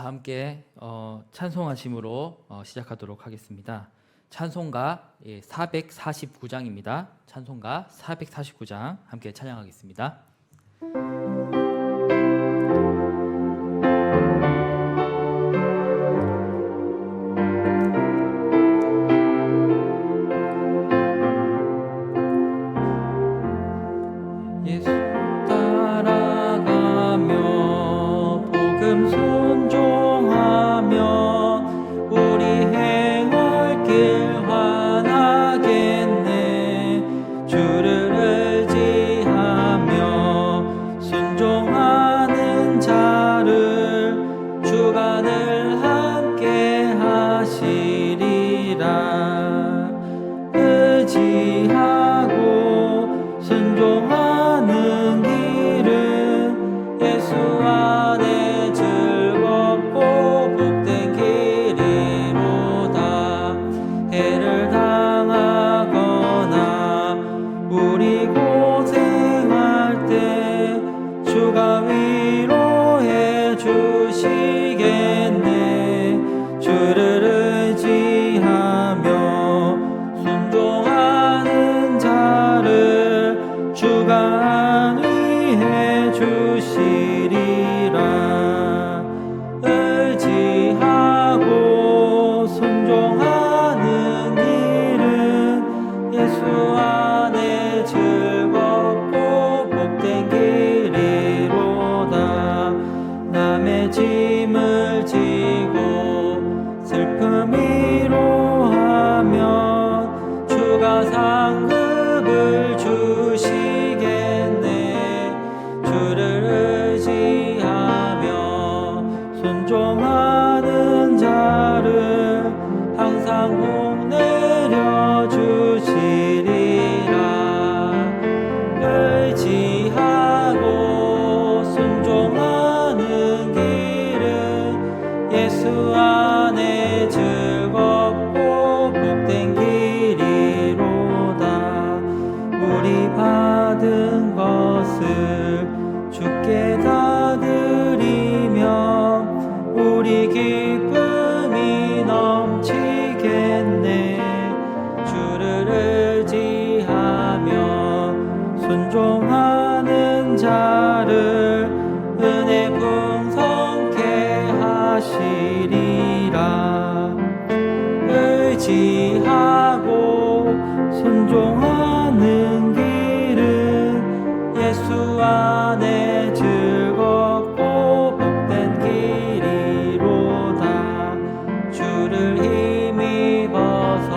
다 함께 찬송하심으로 시작하도록 하겠습니다. 찬송가 449장입니다. 찬송가 449장 함께 찬양하겠습니다. 예수 따라가며 복음 순종하며 우리 행할 길 환하겠네. 주를 의지하며 순종하는 자를 주간을 함께 하시리라. 의지하고 순종하는 길은 예수 안에 즐겁고 복된 길이로다. 해를 당하거나 우리 고생할 때 주가 위로해 주시겠네. 주를 의지하며 순종하는 자를 주가 안위해 주시리라. 의지하고 순종하는 길은 예수 안에 즐겁고 복된 길이로다. 남의 짐을 지고 슬픔 위로하면 주가 상급을 주시겠네. 주를 의지하며 순종하는 자를 항상 복 내려 주시리라. 의지하고 순종하는 길은 예수 안에 즐겁고 복된 길이로다. 우리 받은 것을 주께 다 드리며 우리 기쁨이 넘치겠네. 주를 의지하며 순종하는 자를 은혜 풍성케 하시리라. 의지하고 순종하는 길은 예수 안에 즐겁고 복된 길이로다. 주를 힘입어서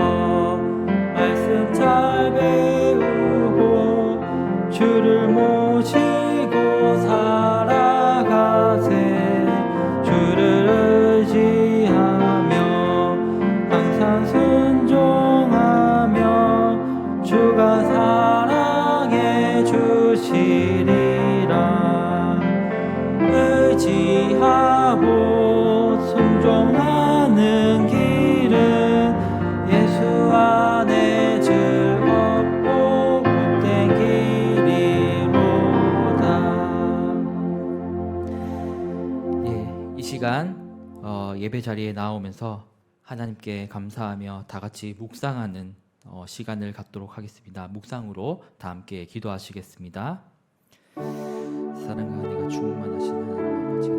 말씀 잘 배우고 주를 모시고 살아가세. 주를 의지하며 항상 순종하며 주가 사랑해 주시리라. 의지하고 순종하는 길은 예수 안에 즐겁고 복된 길이로다. 이 시간 예배 자리에 나오면서 하나님께 감사하며 다 같이 묵상하는 시간을 갖도록 하겠습니다. 묵상으로 다 함께 기도하시겠습니다. 사랑과 은혜가 충만하시는 하나님 아버지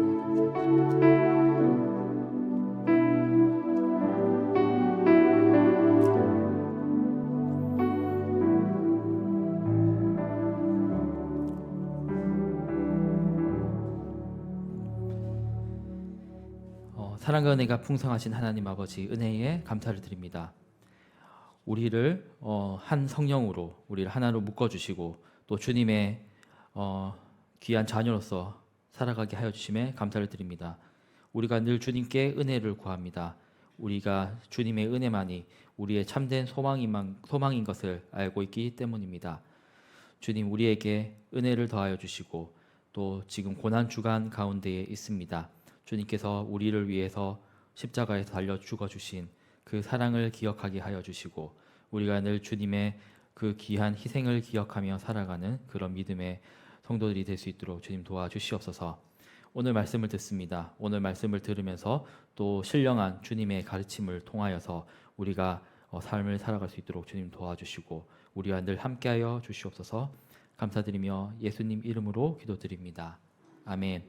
감사드립니다. 사랑과 은혜가 풍성하신 하나님 아버지 은혜에 감사를 드립니다. 우리를 한 성령으로 우리를 하나로 묶어주시고 또 주님의 귀한 자녀로서 살아가게 하여 주심에 감사를 드립니다. 우리가 늘 주님께 은혜를 구합니다. 우리가 주님의 은혜만이 우리의 참된 소망인 것을 알고 있기 때문입니다. 주님, 우리에게 은혜를 더하여 주시고 또 지금 고난 주간 가운데에 있습니다. 주님께서 우리를 위해서 십자가에서 달려 죽어주신 그 사랑을 기억하게 하여 주시고 우리가 늘 주님의 그 귀한 희생을 기억하며 살아가는 그런 믿음의 성도들이 될 수 있도록 주님 도와주시옵소서. 오늘 말씀을 듣습니다. 오늘 말씀을 들으면서 또 신령한 주님의 가르침을 통하여서 우리가 삶을 살아갈 수 있도록 주님 도와주시고 우리와 늘 함께하여 주시옵소서. 감사드리며 예수님 이름으로 기도드립니다. 아멘.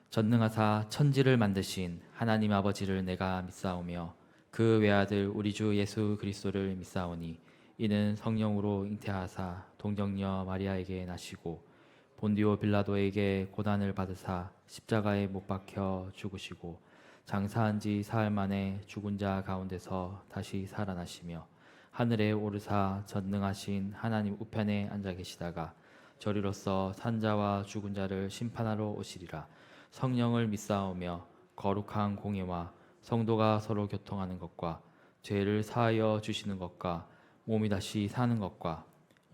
전능하사 천지를 만드신 하나님 아버지를 내가 믿사오며 그 외아들 우리 주 예수 그리스도를 믿사오니 이는 성령으로 잉태하사 동정녀 마리아에게 나시고 본디오 빌라도에게 고난을 받으사 십자가에 못 박혀 죽으시고 장사한 지 사흘 만에 죽은 자 가운데서 다시 살아나시며 하늘에 오르사 전능하신 하나님 우편에 앉아 계시다가 저리로서 산자와 죽은 자를 심판하러 오시리라. 성령을 믿사오며 거룩한 공예와 성도가 서로 교통하는 것과 죄를 사하여 주시는 것과 몸이 다시 사는 것과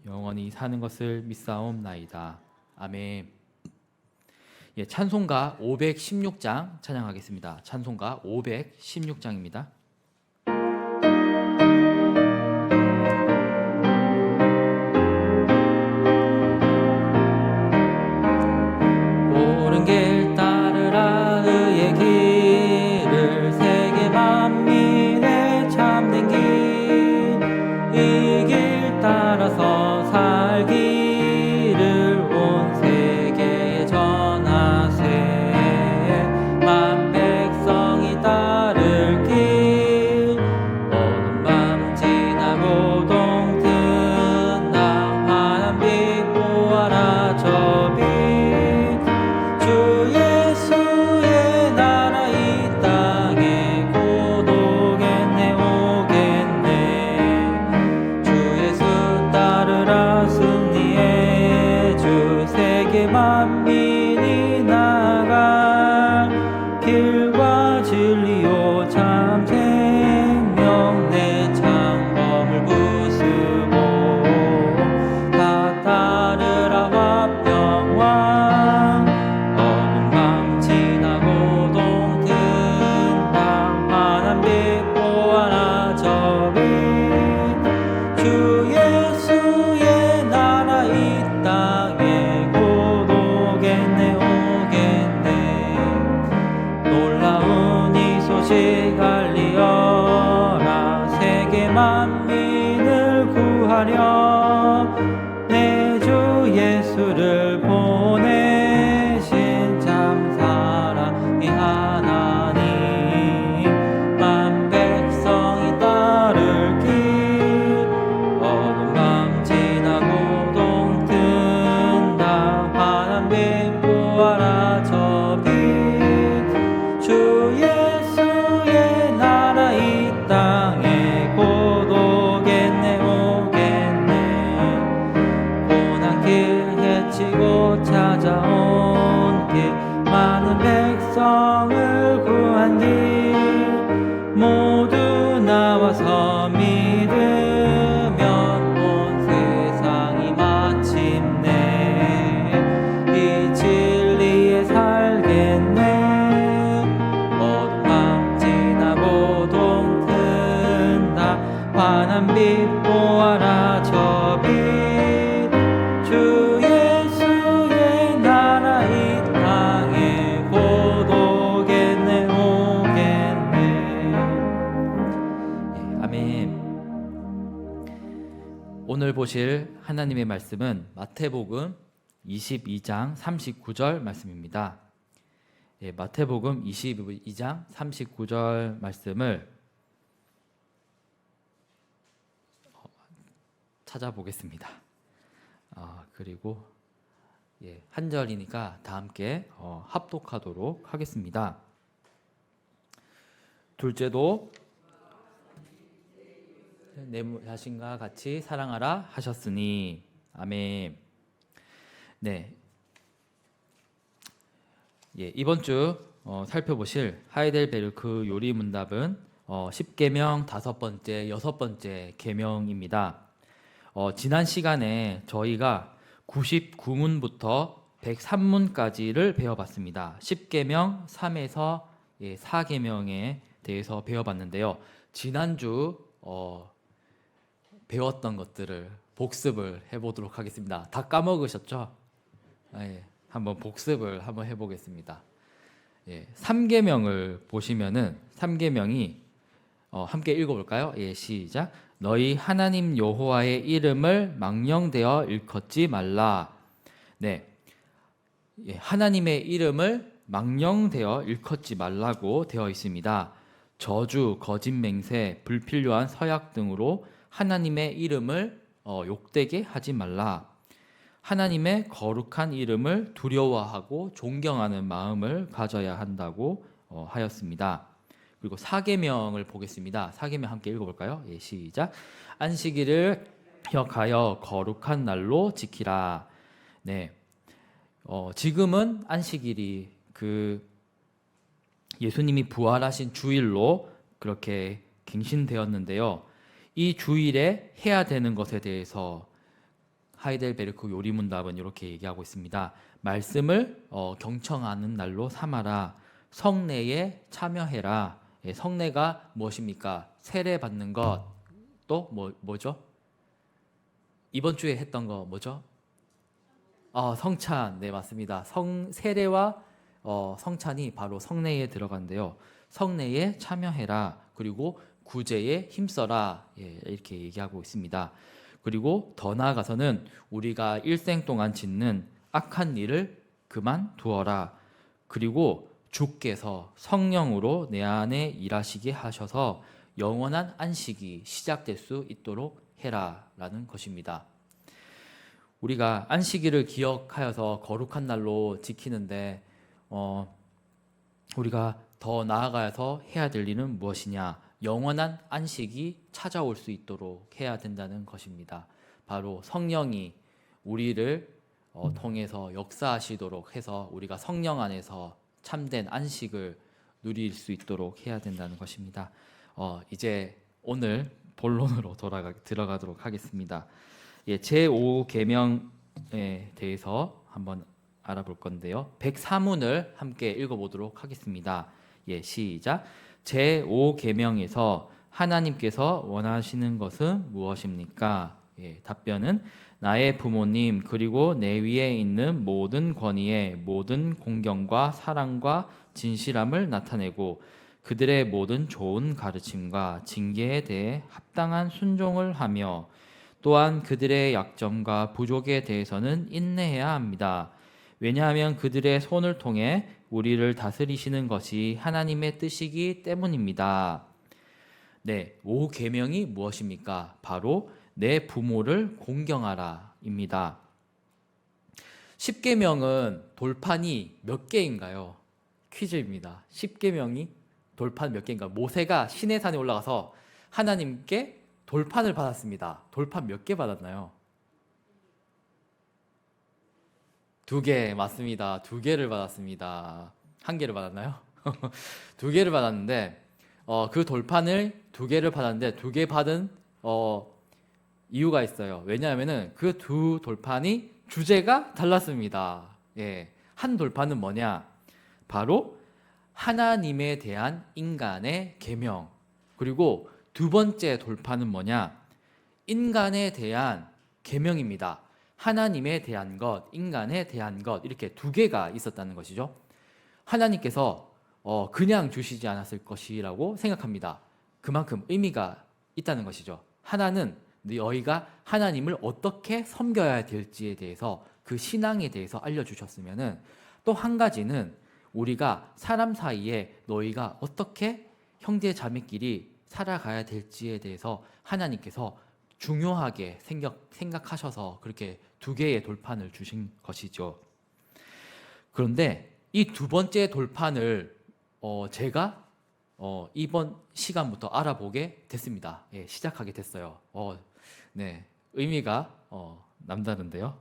영원히 사는 것을 믿사옵나이다. 아멘. 예, 찬송가 516장 찬양하겠습니다. 찬송가 516장입니다. 옳은 길 따르라 의의 길을 세계 만민의 참된 길 이 길 따라서 살기를 온 세계에 전하세 만 백성이 따를 길 어두운 밤 지나고 동튼 나 환한 빛 보아라 저 빛 주 예수의 나라 이 땅에 곧 오겠네 오겠네 주 예수 따르라 승리의 주 세계 만민이 나가 길과 진리요 참 생명 내 창검을 부수고 다 따르라 화평왕 어두운 밤 지나고 동튼 나 환한 빛 보아라 저 빛 주 예수의 나라 이 땅에 곧 오겠네 오겠네 놀라운 이 소식 알리어라 세계 만민을 구하려 내 주 예수를 보내신 참 사랑의 하나님 만 백성이 따를 길 어두운 밤 지나고 동튼 다 환한 빛 보아라 저 빛 주 예수의 나라 이 땅에 곧 오겠네 오겠네 고난길 헤치고 찾아온 길 많은 백성을 구한 길 모두 나와서 믿으면 온 세상이 마침내 이 진리에 살겠네 어두운 밤 지나고 동튼 다 환한 빛 보아라 저 빛 주 예수의 나라 이 땅에 곧 오겠네 오겠네. 예, 아멘. 오늘 보실 하나님의 말씀은 마태복음 22장 39절 말씀입니다. 예, 마태복음 22장 39절 말씀을 찾아보겠습니다. 그리고 한 절이니까 다 함께 합독하도록 하겠습니다. 둘째도 내 자신과 같이 사랑하라 하셨으니. 아멘. 네. 이번 주 살펴보실 하이델베르크 요리 문답은 10계명 5번째, 6번째 계명입니다. 지난 시간에 저희가 99문부터 103문까지를 배워봤습니다. 10계명 3에서 4계명에 대해서 배워봤는데요. 지난주 배웠던 것들을 복습을 해보도록 하겠습니다. 다 까먹으셨죠? 한번 복습을 한번 해보겠습니다. 예, 3계명을 보시면은 3계명이 함께 읽어볼까요? 예, 시작. 너희 하나님 여호와의 이름을 망령되어 일컫지 말라. 네, 예, 하나님의 이름을 망령되어 일컫지 말라고 되어 있습니다. 저주, 거짓 맹세, 불필요한 서약 등으로 하나님의 이름을 욕되게 하지 말라. 하나님의 거룩한 이름을 두려워하고 존경하는 마음을 가져야 한다고 하였습니다. 그리고 4계명을 보겠습니다. 4계명 함께 읽어볼까요? 예, 시작. 안식일을 기억하여 거룩한 날로 지키라. 네, 지금은 안식일이 예수님이 부활하신 주일로 그렇게 갱신되었는데요. 이 주일에 해야 되는 것에 대해서 하이델베르크 요리문답은 이렇게 얘기하고 있습니다. 말씀을 경청하는 날로 삼아라. 성례에 참여해라. 예, 성례가 무엇입니까? 세례 받는 것. 또 뭐죠? 이번 주에 했던 거 뭐죠? 성찬. 네, 맞습니다. 세례와 성찬이 바로 성례에 들어간대요. 성례에 참여해라. 그리고 구제에 힘써라. 예, 이렇게 얘기하고 있습니다. 그리고 더 나아가서는 우리가 일생 동안 짓는 악한 일을 그만두어라. 그리고 주께서 성령으로 내 안에 일하시게 하셔서 영원한 안식이 시작될 수 있도록 해라 라는 것입니다. 우리가 안식일을 기억하여서 거룩한 날로 지키는데 우리가 더 나아가서 해야 될 일은 무엇이냐? 영원한 안식이 찾아올 수 있도록 해야 된다는 것입니다. 바로 성령이 우리를 통해서 역사하시도록 해서 우리가 성령 안에서 참된 안식을 누릴 수 있도록 해야 된다는 것입니다. 이제 오늘 본론으로 들어가도록 하겠습니다. 예, 제5계명에 대해서 한번 알아볼 건데요. 104문을 함께 읽어보도록 하겠습니다. 예, 시작. 제5계명에서 하나님께서 원하시는 것은 무엇입니까? 예, 답변은 나의 부모님 그리고 내 위에 있는 모든 권위에 모든 공경과 사랑과 진실함을 나타내고 그들의 모든 좋은 가르침과 징계에 대해 합당한 순종을 하며 또한 그들의 약점과 부족에 대해서는 인내해야 합니다. 왜냐하면 그들의 손을 통해 우리를 다스리시는 것이 하나님의 뜻이기 때문입니다. 네, 5계명이 무엇입니까? 바로 내 부모를 공경하라입니다. 10계명은 돌판이 몇 개인가요? 퀴즈입니다. 10계명이 돌판 몇 개인가? 모세가 시내산에 올라가서 하나님께 돌판을 받았습니다. 돌판 몇 개 받았나요? 2개, 맞습니다. 2개를 받았습니다. 1개를 받았나요? 2개를 받았는데 그 돌판을 2개를 받았는데 2개 받은 이유가 있어요. 왜냐하면은 그 2 돌판이 주제가 달랐습니다. 예, 한 돌판은 뭐냐? 바로 하나님에 대한 인간의 계명. 그리고 2번째 돌판은 뭐냐? 인간에 대한 계명입니다. 하나님에 대한 것, 인간에 대한 것, 이렇게 2개가 있었다는 것이죠. 하나님께서 그냥 주시지 않았을 것이라고 생각합니다. 그만큼 의미가 있다는 것이죠. 하나는 너희가 하나님을 어떻게 섬겨야 될지에 대해서, 그 신앙에 대해서 알려주셨으면은, 또 한 가지는 우리가 사람 사이에 너희가 어떻게 형제 자매끼리 살아가야 될지에 대해서 하나님께서 중요하게 생각하셔서 그렇게 2개의 돌판을 주신 것이죠. 그런데 이 2번째 돌판을 제가 이번 시간부터 알아보게 됐습니다. 예, 시작하게 됐어요. 네, 의미가 남다른데요.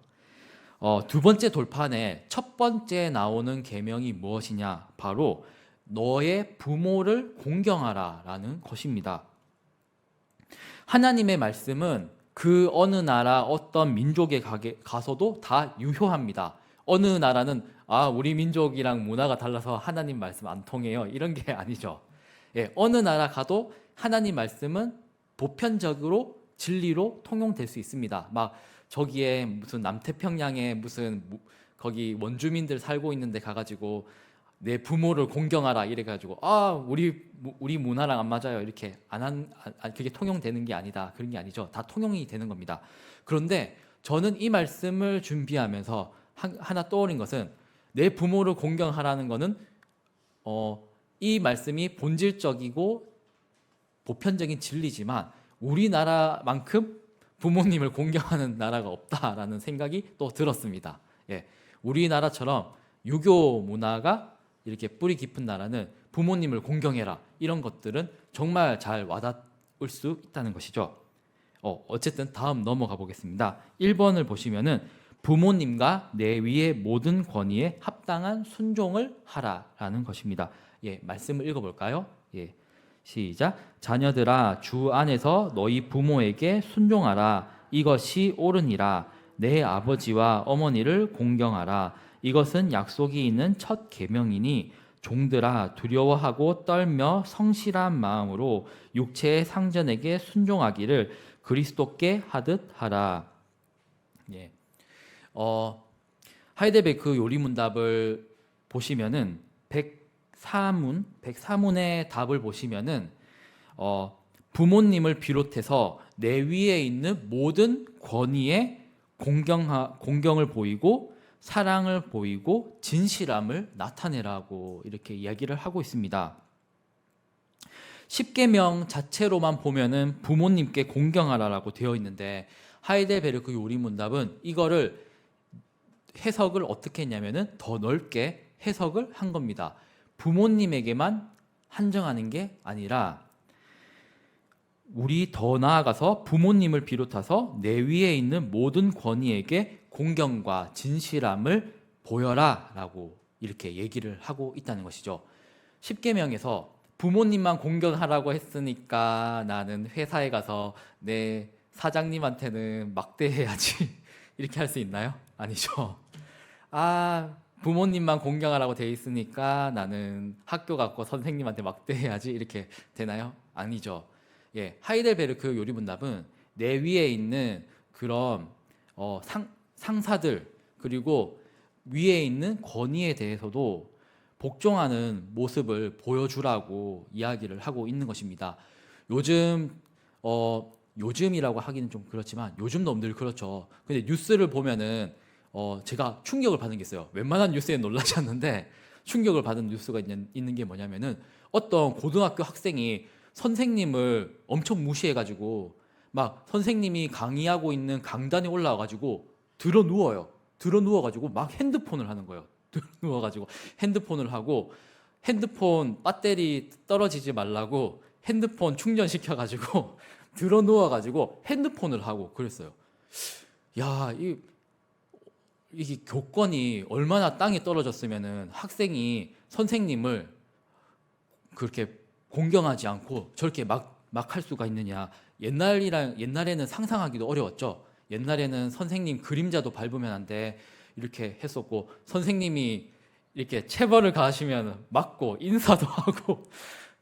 2번째 돌판에 첫 번째 나오는 계명이 무엇이냐? 바로 너의 부모를 공경하라 라는 것입니다. 하나님의 말씀은 그 어느 나라 어떤 민족에 가서도 다 유효합니다. 어느 나라는 우리 민족이랑 문화가 달라서 하나님 말씀 안 통해요, 이런 게 아니죠. 예, 어느 나라 가도 하나님 말씀은 보편적으로 진리로 통용될 수 있습니다. 막 저기에 무슨 남태평양에 무슨 거기 원주민들 살고 있는데 가가지고 내 부모를 공경하라 이래가지고 우리 문화랑 안 맞아요 이렇게 그게 통용되는 게 아니다. 그런 게 아니죠. 다 통용이 되는 겁니다. 그런데 저는 이 말씀을 준비하면서 하나 떠오른 것은, 내 부모를 공경하라는 것은 이 말씀이 본질적이고 보편적인 진리지만 우리나라만큼 부모님을 공경하는 나라가 없다라는 생각이 또 들었습니다. 예, 우리나라처럼 유교 문화가 이렇게 뿌리 깊은 나라는 부모님을 공경해라 이런 것들은 정말 잘 와닿을 수 있다는 것이죠. 어쨌든 다음 넘어가 보겠습니다. 1번을 보시면은 부모님과 내 위의 모든 권위에 합당한 순종을 하라라는 것입니다. 예, 말씀을 읽어볼까요? 예, 시작. 자녀들아, 주 안에서 너희 부모에게 순종하라. 이것이 옳으니라. 내 아버지와 어머니를 공경하라. 이것은 약속이 있는 첫 계명이니 종들아, 두려워하고 떨며 성실한 마음으로 육체의 상전에게 순종하기를 그리스도께 하듯 하라. 예. 하이델베르크 요리문답을 보시면은 104문의 답을 보시면은 부모님을 비롯해서 내 위에 있는 모든 권위에 공경을 보이고 사랑을 보이고 진실함을 나타내라고 이렇게 이야기를 하고 있습니다. 10계명 자체로만 보면은 부모님께 공경하라라고 되어 있는데, 하이델베르크 요리문답은 이거를 해석을 어떻게 했냐면은 더 넓게 해석을 한 겁니다. 부모님에게만 한정하는 게 아니라 우리 더 나아가서 부모님을 비롯해서 내 위에 있는 모든 권위에게 공경과 진실함을 보여라 라고 이렇게 얘기를 하고 있다는 것이죠. 10계명에서 부모님만 공경하라고 했으니까 나는 회사에 가서 내 사장님한테는 막대해야지 이렇게 할 수 있나요? 아니죠. 부모님만 공경하라고 돼 있으니까 나는 학교 가고 선생님한테 막대해야지 이렇게 되나요? 아니죠. 예, 하이델베르크 요리문답은 내 위에 있는 그런 상사들 그리고 위에 있는 권위에 대해서도 복종하는 모습을 보여주라고 이야기를 하고 있는 것입니다. 요즘이라고 하기는 좀 그렇지만 요즘도 늘 그렇죠. 근데 뉴스를 보면은 제가 충격을 받은 게 있어요. 웬만한 뉴스에 놀라지 않는데 충격을 받은 뉴스가 있는 게 뭐냐면은 어떤 고등학교 학생이 선생님을 엄청 무시해가지고 막 선생님이 강의하고 있는 강단에 올라와가지고 들어 누워가지고 막 핸드폰을 하는 거예요. 들어 누워가지고 핸드폰을 하고 핸드폰 배터리 떨어지지 말라고 핸드폰 충전시켜가지고 들어 누워가지고 핸드폰을 하고 그랬어요. 야, 이게 교권이 얼마나 땅에 떨어졌으면은 학생이 선생님을 그렇게 공경하지 않고 저렇게 막 할 수가 있느냐. 옛날에는 상상하기도 어려웠죠. 옛날에는 선생님 그림자도 밟으면 안 돼 이렇게 했었고, 선생님이 이렇게 체벌을 가하시면 맞고 인사도 하고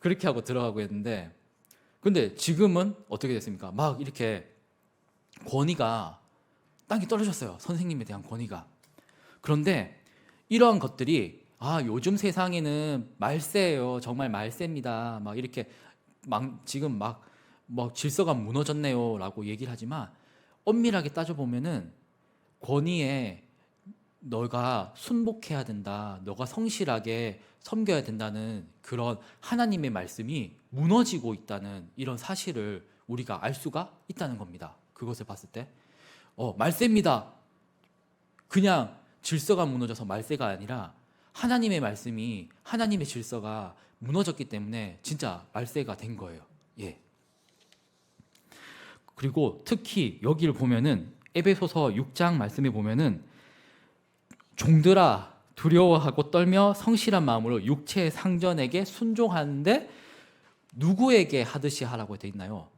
그렇게 하고 들어가고 했는데, 근데 지금은 어떻게 됐습니까? 막 이렇게 권위가 땅이 떨어졌어요. 선생님에 대한 권위가. 그런데 이러한 것들이 요즘 세상에는 말세예요. 정말 말세입니다. 막 이렇게 지금 막 질서가 무너졌네요라고 얘기를 하지만 엄밀하게 따져보면은 권위에 너가 순복해야 된다, 너가 성실하게 섬겨야 된다는 그런 하나님의 말씀이 무너지고 있다는 이런 사실을 우리가 알 수가 있다는 겁니다. 그것을 봤을 때 말세입니다. 그냥 질서가 무너져서 말세가 아니라 하나님의 말씀이, 하나님의 질서가 무너졌기 때문에 진짜 말세가 된 거예요. 예. 그리고 특히 여기를 보면은 에베소서 6장 말씀에 보면은 종들아, 두려워하고 떨며 성실한 마음으로 육체의 상전에게 순종하는데 누구에게 하듯이 하라고 되어 있나요?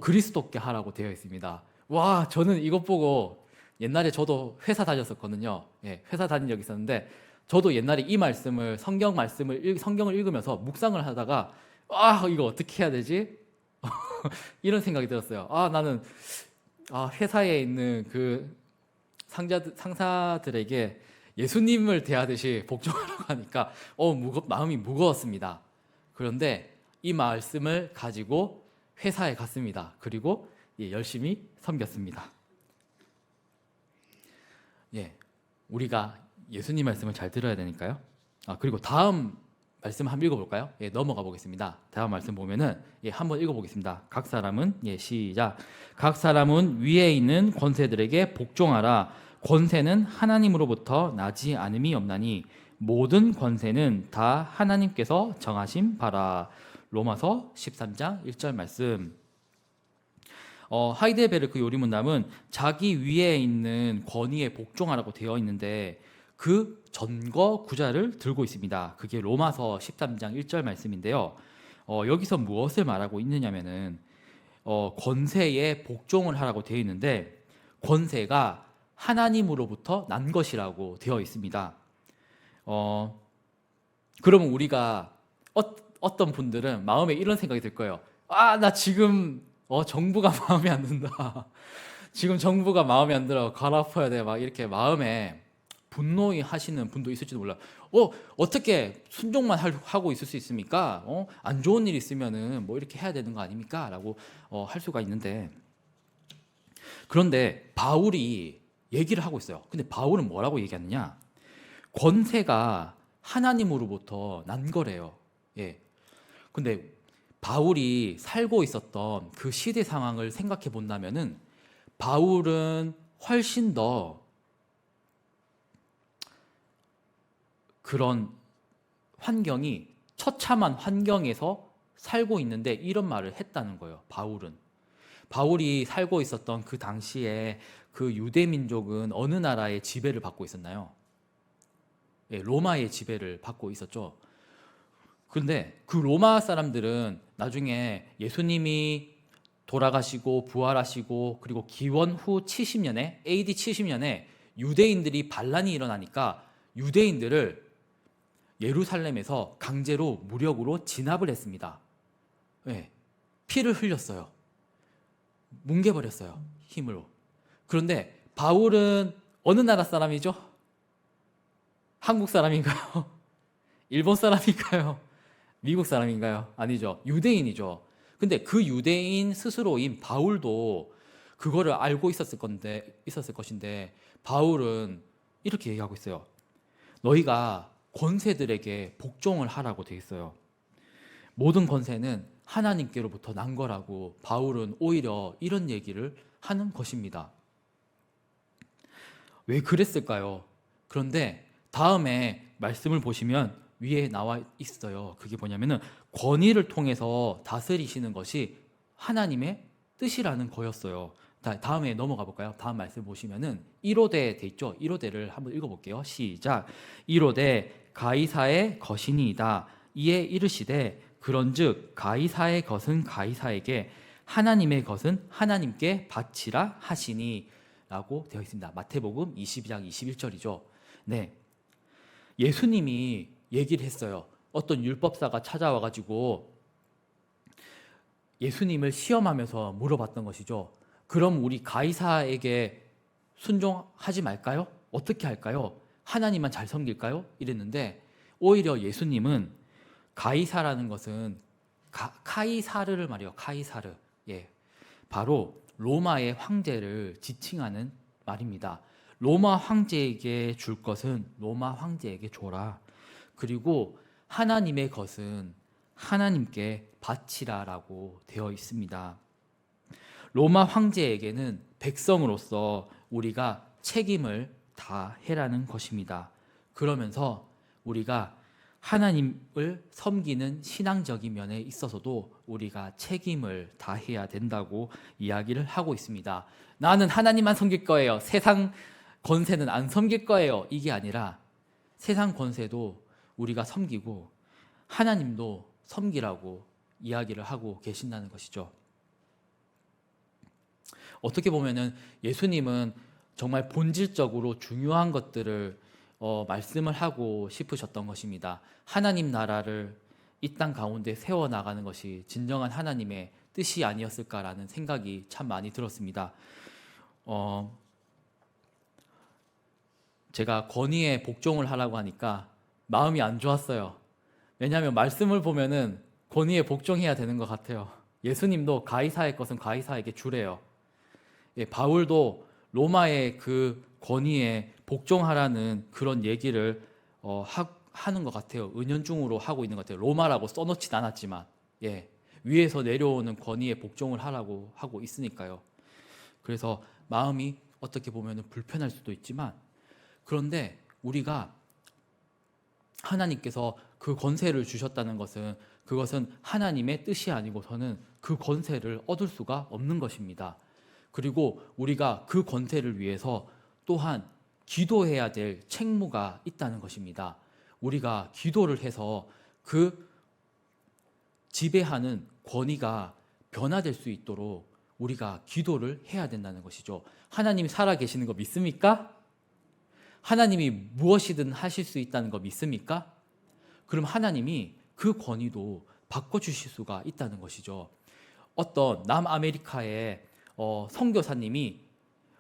그리스도께 하라고 되어 있습니다. 와, 저는 이것 보고 옛날에 저도 회사 다녔었거든요. 예, 회사 다닌 적이 있었는데 저도 옛날에 이 말씀을 성경을 읽으면서 묵상을 하다가 이거 어떻게 해야 되지? 이런 생각이 들었어요. 나는 회사에 있는 그 상사들에게 예수님을 대하듯이 복종하라고 하니까 마음이 무거웠습니다. 그런데 이 말씀을 가지고 회사에 갔습니다. 그리고 열심히 섬겼습니다. 우리가 예수님 말씀을 잘 들어야 되니까요. 그리고 다음 말씀 한번 읽어볼까요? 넘어가 보겠습니다. 다음 말씀 보면은 한번 읽어보겠습니다. 각 사람은 시작. 각 사람은 위에 있는 권세들에게 복종하라. 권세는 하나님으로부터 나지 않음이 없나니 모든 권세는 다 하나님께서 정하신 바라. 로마서 13장 1절 말씀. 하이델베르크 요리문답은 자기 위에 있는 권위에 복종하라고 되어 있는데 그 전거 구절을 들고 있습니다. 그게 로마서 13장 1절 말씀인데요. 여기서 무엇을 말하고 있느냐면은 권세에 복종을 하라고 되어 있는데 권세가 하나님으로부터 난 것이라고 되어 있습니다. 그러면 우리가 어떤 분들은 마음에 이런 생각이 들 거예요. 나 지금 정부가 마음에 안 든다. 지금 정부가 마음에 안 들어. 갈아엎어야 돼. 막 이렇게 마음에 분노하시는 분도 있을지도 몰라요. 어떻게 순종만 하고 있을 수 있습니까? 안 좋은 일 있으면은 뭐 이렇게 해야 되는 거 아닙니까? 라고 할 수가 있는데, 그런데 바울이 얘기를 하고 있어요. 근데 바울은 뭐라고 얘기하느냐? 권세가 하나님으로부터 난 거래요. 근데 바울이 살고 있었던 그 시대 상황을 생각해 본다면은 바울은 훨씬 더 그런 환경이 처참한 환경에서 살고 있는데 이런 말을 했다는 거예요. 바울이 살고 있었던 그 당시에 그 유대 민족은 어느 나라의 지배를 받고 있었나요? 로마의 지배를 받고 있었죠. 그런데 그 로마 사람들은 나중에 예수님이 돌아가시고 부활하시고 그리고 기원 후 70년에 AD 70년에 유대인들이 반란이 일어나니까 유대인들을 예루살렘에서 강제로 무력으로 진압을 했습니다. 피를 흘렸어요. 뭉개버렸어요. 힘으로. 그런데 바울은 어느 나라 사람이죠? 한국 사람인가요? 일본 사람인가요? 미국 사람인가요? 아니죠. 유대인이죠. 근데 그 유대인 스스로인 바울도 그거를 알고 있었을 것인데 바울은 이렇게 얘기하고 있어요. 너희가 권세들에게 복종을 하라고 되어 있어요. 모든 권세는 하나님께로부터 난 거라고 바울은 오히려 이런 얘기를 하는 것입니다. 왜 그랬을까요? 그런데 다음에 말씀을 보시면 위에 나와 있어요. 그게 뭐냐면은 권위를 통해서 다스리시는 것이 하나님의 뜻이라는 거였어요. 다음에 넘어가 볼까요? 다음 말씀 보시면은 1호대 돼 있죠. 1호대를 한번 읽어볼게요. 시작. 1호대 가이사의 것이니이다. 이에 이르시되 그런즉 가이사의 것은 가이사에게 하나님의 것은 하나님께 바치라 하시니 라고 되어 있습니다. 마태복음 22장 21절이죠. 네, 예수님이 얘기를 했어요. 어떤 율법사가 찾아와가지고 예수님을 시험하면서 물어봤던 것이죠. 그럼 우리 가이사에게 순종하지 말까요? 어떻게 할까요? 하나님만 잘 섬길까요? 이랬는데 오히려 예수님은 가이사라는 것은 카이사르를 말이에요. 카이사르. 바로 로마의 황제를 지칭하는 말입니다. 로마 황제에게 줄 것은 로마 황제에게 줘라. 그리고 하나님의 것은 하나님께 바치라라고 되어 있습니다. 로마 황제에게는 백성으로서 우리가 책임을 다해라는 것입니다. 그러면서 우리가 하나님을 섬기는 신앙적인 면에 있어서도 우리가 책임을 다해야 된다고 이야기를 하고 있습니다. 나는 하나님만 섬길 거예요. 세상 권세는 안 섬길 거예요. 이게 아니라 세상 권세도 우리가 섬기고 하나님도 섬기라고 이야기를 하고 계신다는 것이죠. 어떻게 보면은 예수님은 정말 본질적으로 중요한 것들을 말씀을 하고 싶으셨던 것입니다. 하나님 나라를 이 땅 가운데 세워나가는 것이 진정한 하나님의 뜻이 아니었을까라는 생각이 참 많이 들었습니다. 제가 권위에 복종을 하라고 하니까 마음이 안 좋았어요. 왜냐하면 말씀을 보면은 권위에 복종해야 되는 것 같아요. 예수님도 가이사의 것은 가이사에게 주래요. 예, 바울도 로마의 그 권위에 복종하라는 그런 얘기를 하는 것 같아요. 은연중으로 하고 있는 것 같아요. 로마라고 써놓진 않았지만, 예, 위에서 내려오는 권위에 복종을 하라고 하고 있으니까요. 그래서 마음이 어떻게 보면 불편할 수도 있지만, 그런데 우리가 하나님께서 그 권세를 주셨다는 것은, 그것은 하나님의 뜻이 아니고서는 그 권세를 얻을 수가 없는 것입니다. 그리고 우리가 그 권세를 위해서 또한 기도해야 될 책무가 있다는 것입니다. 우리가 기도를 해서 그 지배하는 권위가 변화될 수 있도록 우리가 기도를 해야 된다는 것이죠. 하나님이 살아계시는 거 믿습니까? 하나님이 무엇이든 하실 수 있다는 거 믿습니까? 그럼 하나님이 그 권위도 바꿔주실 수가 있다는 것이죠. 어떤 남아메리카의 선교사님이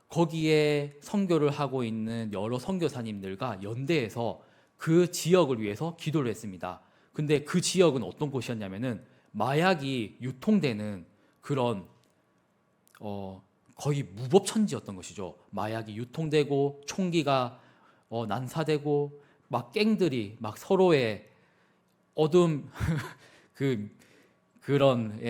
거기에 선교를 하고 있는 여러 선교사님들과 연대해서 그 지역을 위해서 기도를 했습니다. 근데 그 지역은 어떤 곳이었냐면은 마약이 유통되는 그런 거의 무법천지였던 것이죠. 마약이 유통되고 총기가 난사되고 막 갱들이 막 서로의 어둠 그런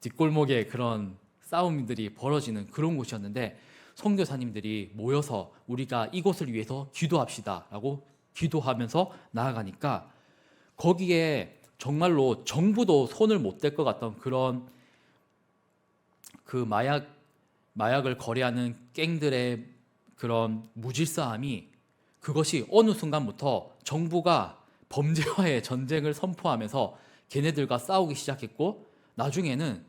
뒷골목에 그런 싸움들이 벌어지는 그런 곳이었는데, 선교사님들이 모여서 우리가 이곳을 위해서 기도합시다라고 기도하면서 나아가니까 거기에 정말로 정부도 손을 못 댈 것 같던 그런 그 마약을 거래하는 갱들의 그런 무질서함이, 그것이 어느 순간부터 정부가 범죄와의 전쟁을 선포하면서 걔네들과 싸우기 시작했고, 나중에는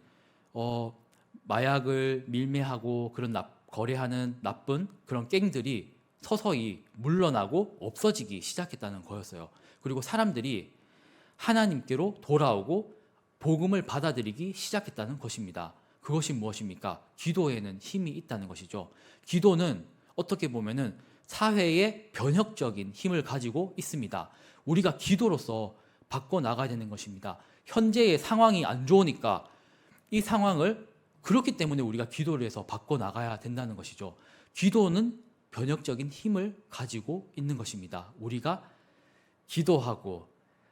마약을 밀매하고 그런 거래하는 나쁜 그런 갱들이 서서히 물러나고 없어지기 시작했다는 거였어요. 그리고 사람들이 하나님께로 돌아오고 복음을 받아들이기 시작했다는 것입니다. 그것이 무엇입니까? 기도에는 힘이 있다는 것이죠. 기도는 어떻게 보면은 사회의 변혁적인 힘을 가지고 있습니다. 우리가 기도로서 바꿔 나가야 되는 것입니다. 현재의 상황이 안 좋으니까 이 상황을, 그렇기 때문에 우리가 기도를 해서 바꿔 나가야 된다는 것이죠. 기도는 변혁적인 힘을 가지고 있는 것입니다. 우리가 기도하고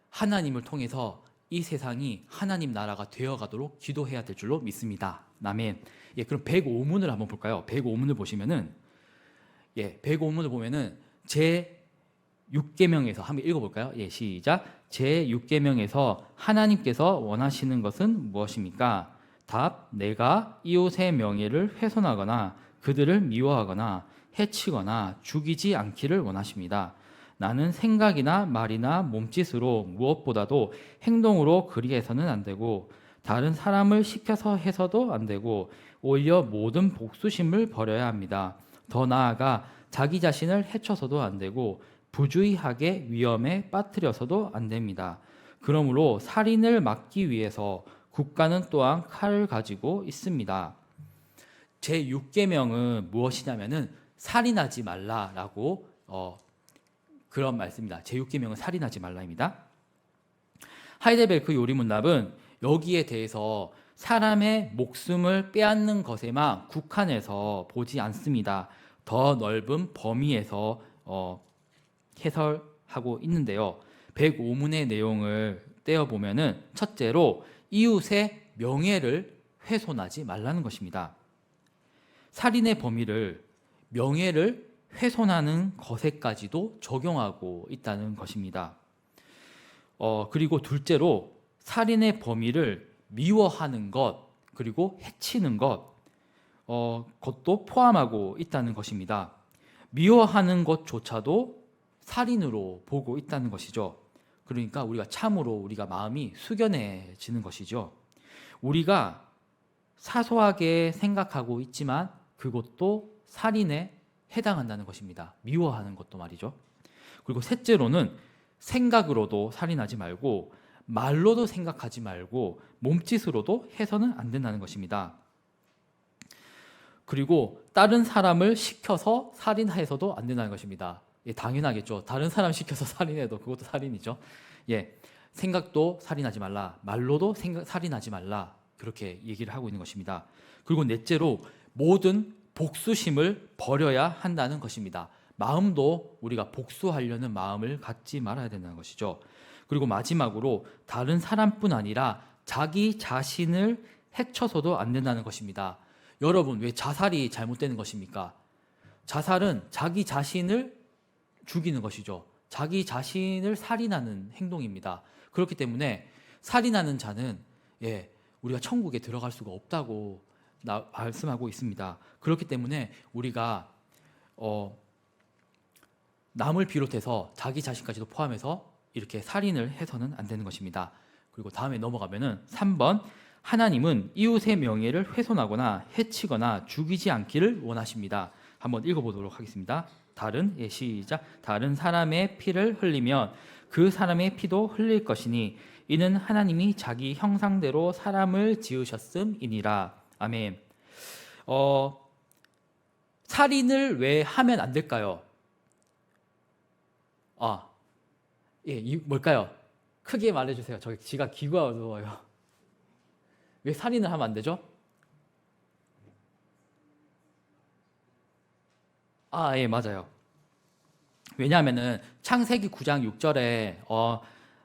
하나님을 통해서 이 세상이 하나님 나라가 되어가도록 기도해야 될 줄로 믿습니다. 아멘. 예, 그럼 105문을 한번 볼까요? 105문을 보시면은, 105문을 보면은 제 6계명에서 한번 읽어볼까요? 예, 시작. 제 6계명에서 하나님께서 원하시는 것은 무엇입니까? 답. 내가 이웃의 명예를 훼손하거나 그들을 미워하거나 해치거나 죽이지 않기를 원하십니다. 나는 생각이나 말이나 몸짓으로 무엇보다도 행동으로 그리해서는 안 되고, 다른 사람을 시켜서 해서도 안 되고, 오히려 모든 복수심을 버려야 합니다. 더 나아가 자기 자신을 해쳐서도 안 되고, 부주의하게 위험에 빠뜨려서도 안 됩니다. 그러므로 살인을 막기 위해서 국가는 또한 칼을 가지고 있습니다. 제 6계명은 무엇이냐면은 살인하지 말라라고 그런 말씀입니다. 제 6계명은 살인하지 말라입니다. 하이델베르크 요리문답은 여기에 대해서 사람의 목숨을 빼앗는 것에만 국한해서 보지 않습니다. 더 넓은 범위에서 해설하고 있는데요. 105문의 내용을 떼어보면은, 첫째로 이웃의 명예를 훼손하지 말라는 것입니다. 살인의 범위를 명예를 훼손하는 것에까지도 적용하고 있다는 것입니다. 그리고 둘째로 살인의 범위를 미워하는 것, 그리고 해치는 것, 것도 포함하고 있다는 것입니다. 미워하는 것조차도 살인으로 보고 있다는 것이죠. 그러니까 우리가 참으로 우리가 마음이 숙연해지는 것이죠. 우리가 사소하게 생각하고 있지만 그것도 살인에 해당한다는 것입니다. 미워하는 것도 말이죠. 그리고 셋째로는 생각으로도 살인하지 말고, 말로도 생각하지 말고, 몸짓으로도 해서는 안 된다는 것입니다. 그리고 다른 사람을 시켜서 살인해서도 안 된다는 것입니다. 예, 당연하겠죠. 다른 사람 시켜서 살인해도 그것도 살인이죠. 예, 생각도 살인하지 말라. 말로도 살인하지 말라. 그렇게 얘기를 하고 있는 것입니다. 그리고 넷째로 모든 복수심을 버려야 한다는 것입니다. 마음도 우리가 복수하려는 마음을 갖지 말아야 된다는 것이죠. 그리고 마지막으로 다른 사람뿐 아니라 자기 자신을 해쳐서도 안 된다는 것입니다. 여러분, 왜 자살이 잘못되는 것입니까? 자살은 자기 자신을 죽이는 것이죠. 자기 자신을 살인하는 행동입니다. 그렇기 때문에 살인하는 자는 우리가 천국에 들어갈 수가 없다고 말씀하고 있습니다. 그렇기 때문에 우리가 남을 비롯해서 자기 자신까지도 포함해서 이렇게 살인을 해서는 안 되는 것입니다. 그리고 다음에 넘어가면은 3번, 하나님은 이웃의 명예를 훼손하거나 해치거나 죽이지 않기를 원하십니다. 한번 읽어보도록 하겠습니다. 시작. 다른 사람의 피를 흘리면 그 사람의 피도 흘릴 것이니 이는 하나님이 자기 형상대로 사람을 지으셨음이니라. 아멘. 살인을 왜 하면 안 될까요? 뭘까요? 크게 말해주세요. 지가 귀가 어두워요. 왜 살인을 하면 안 되죠? 예, 맞아요. 왜냐하면은 창세기 9장 6절에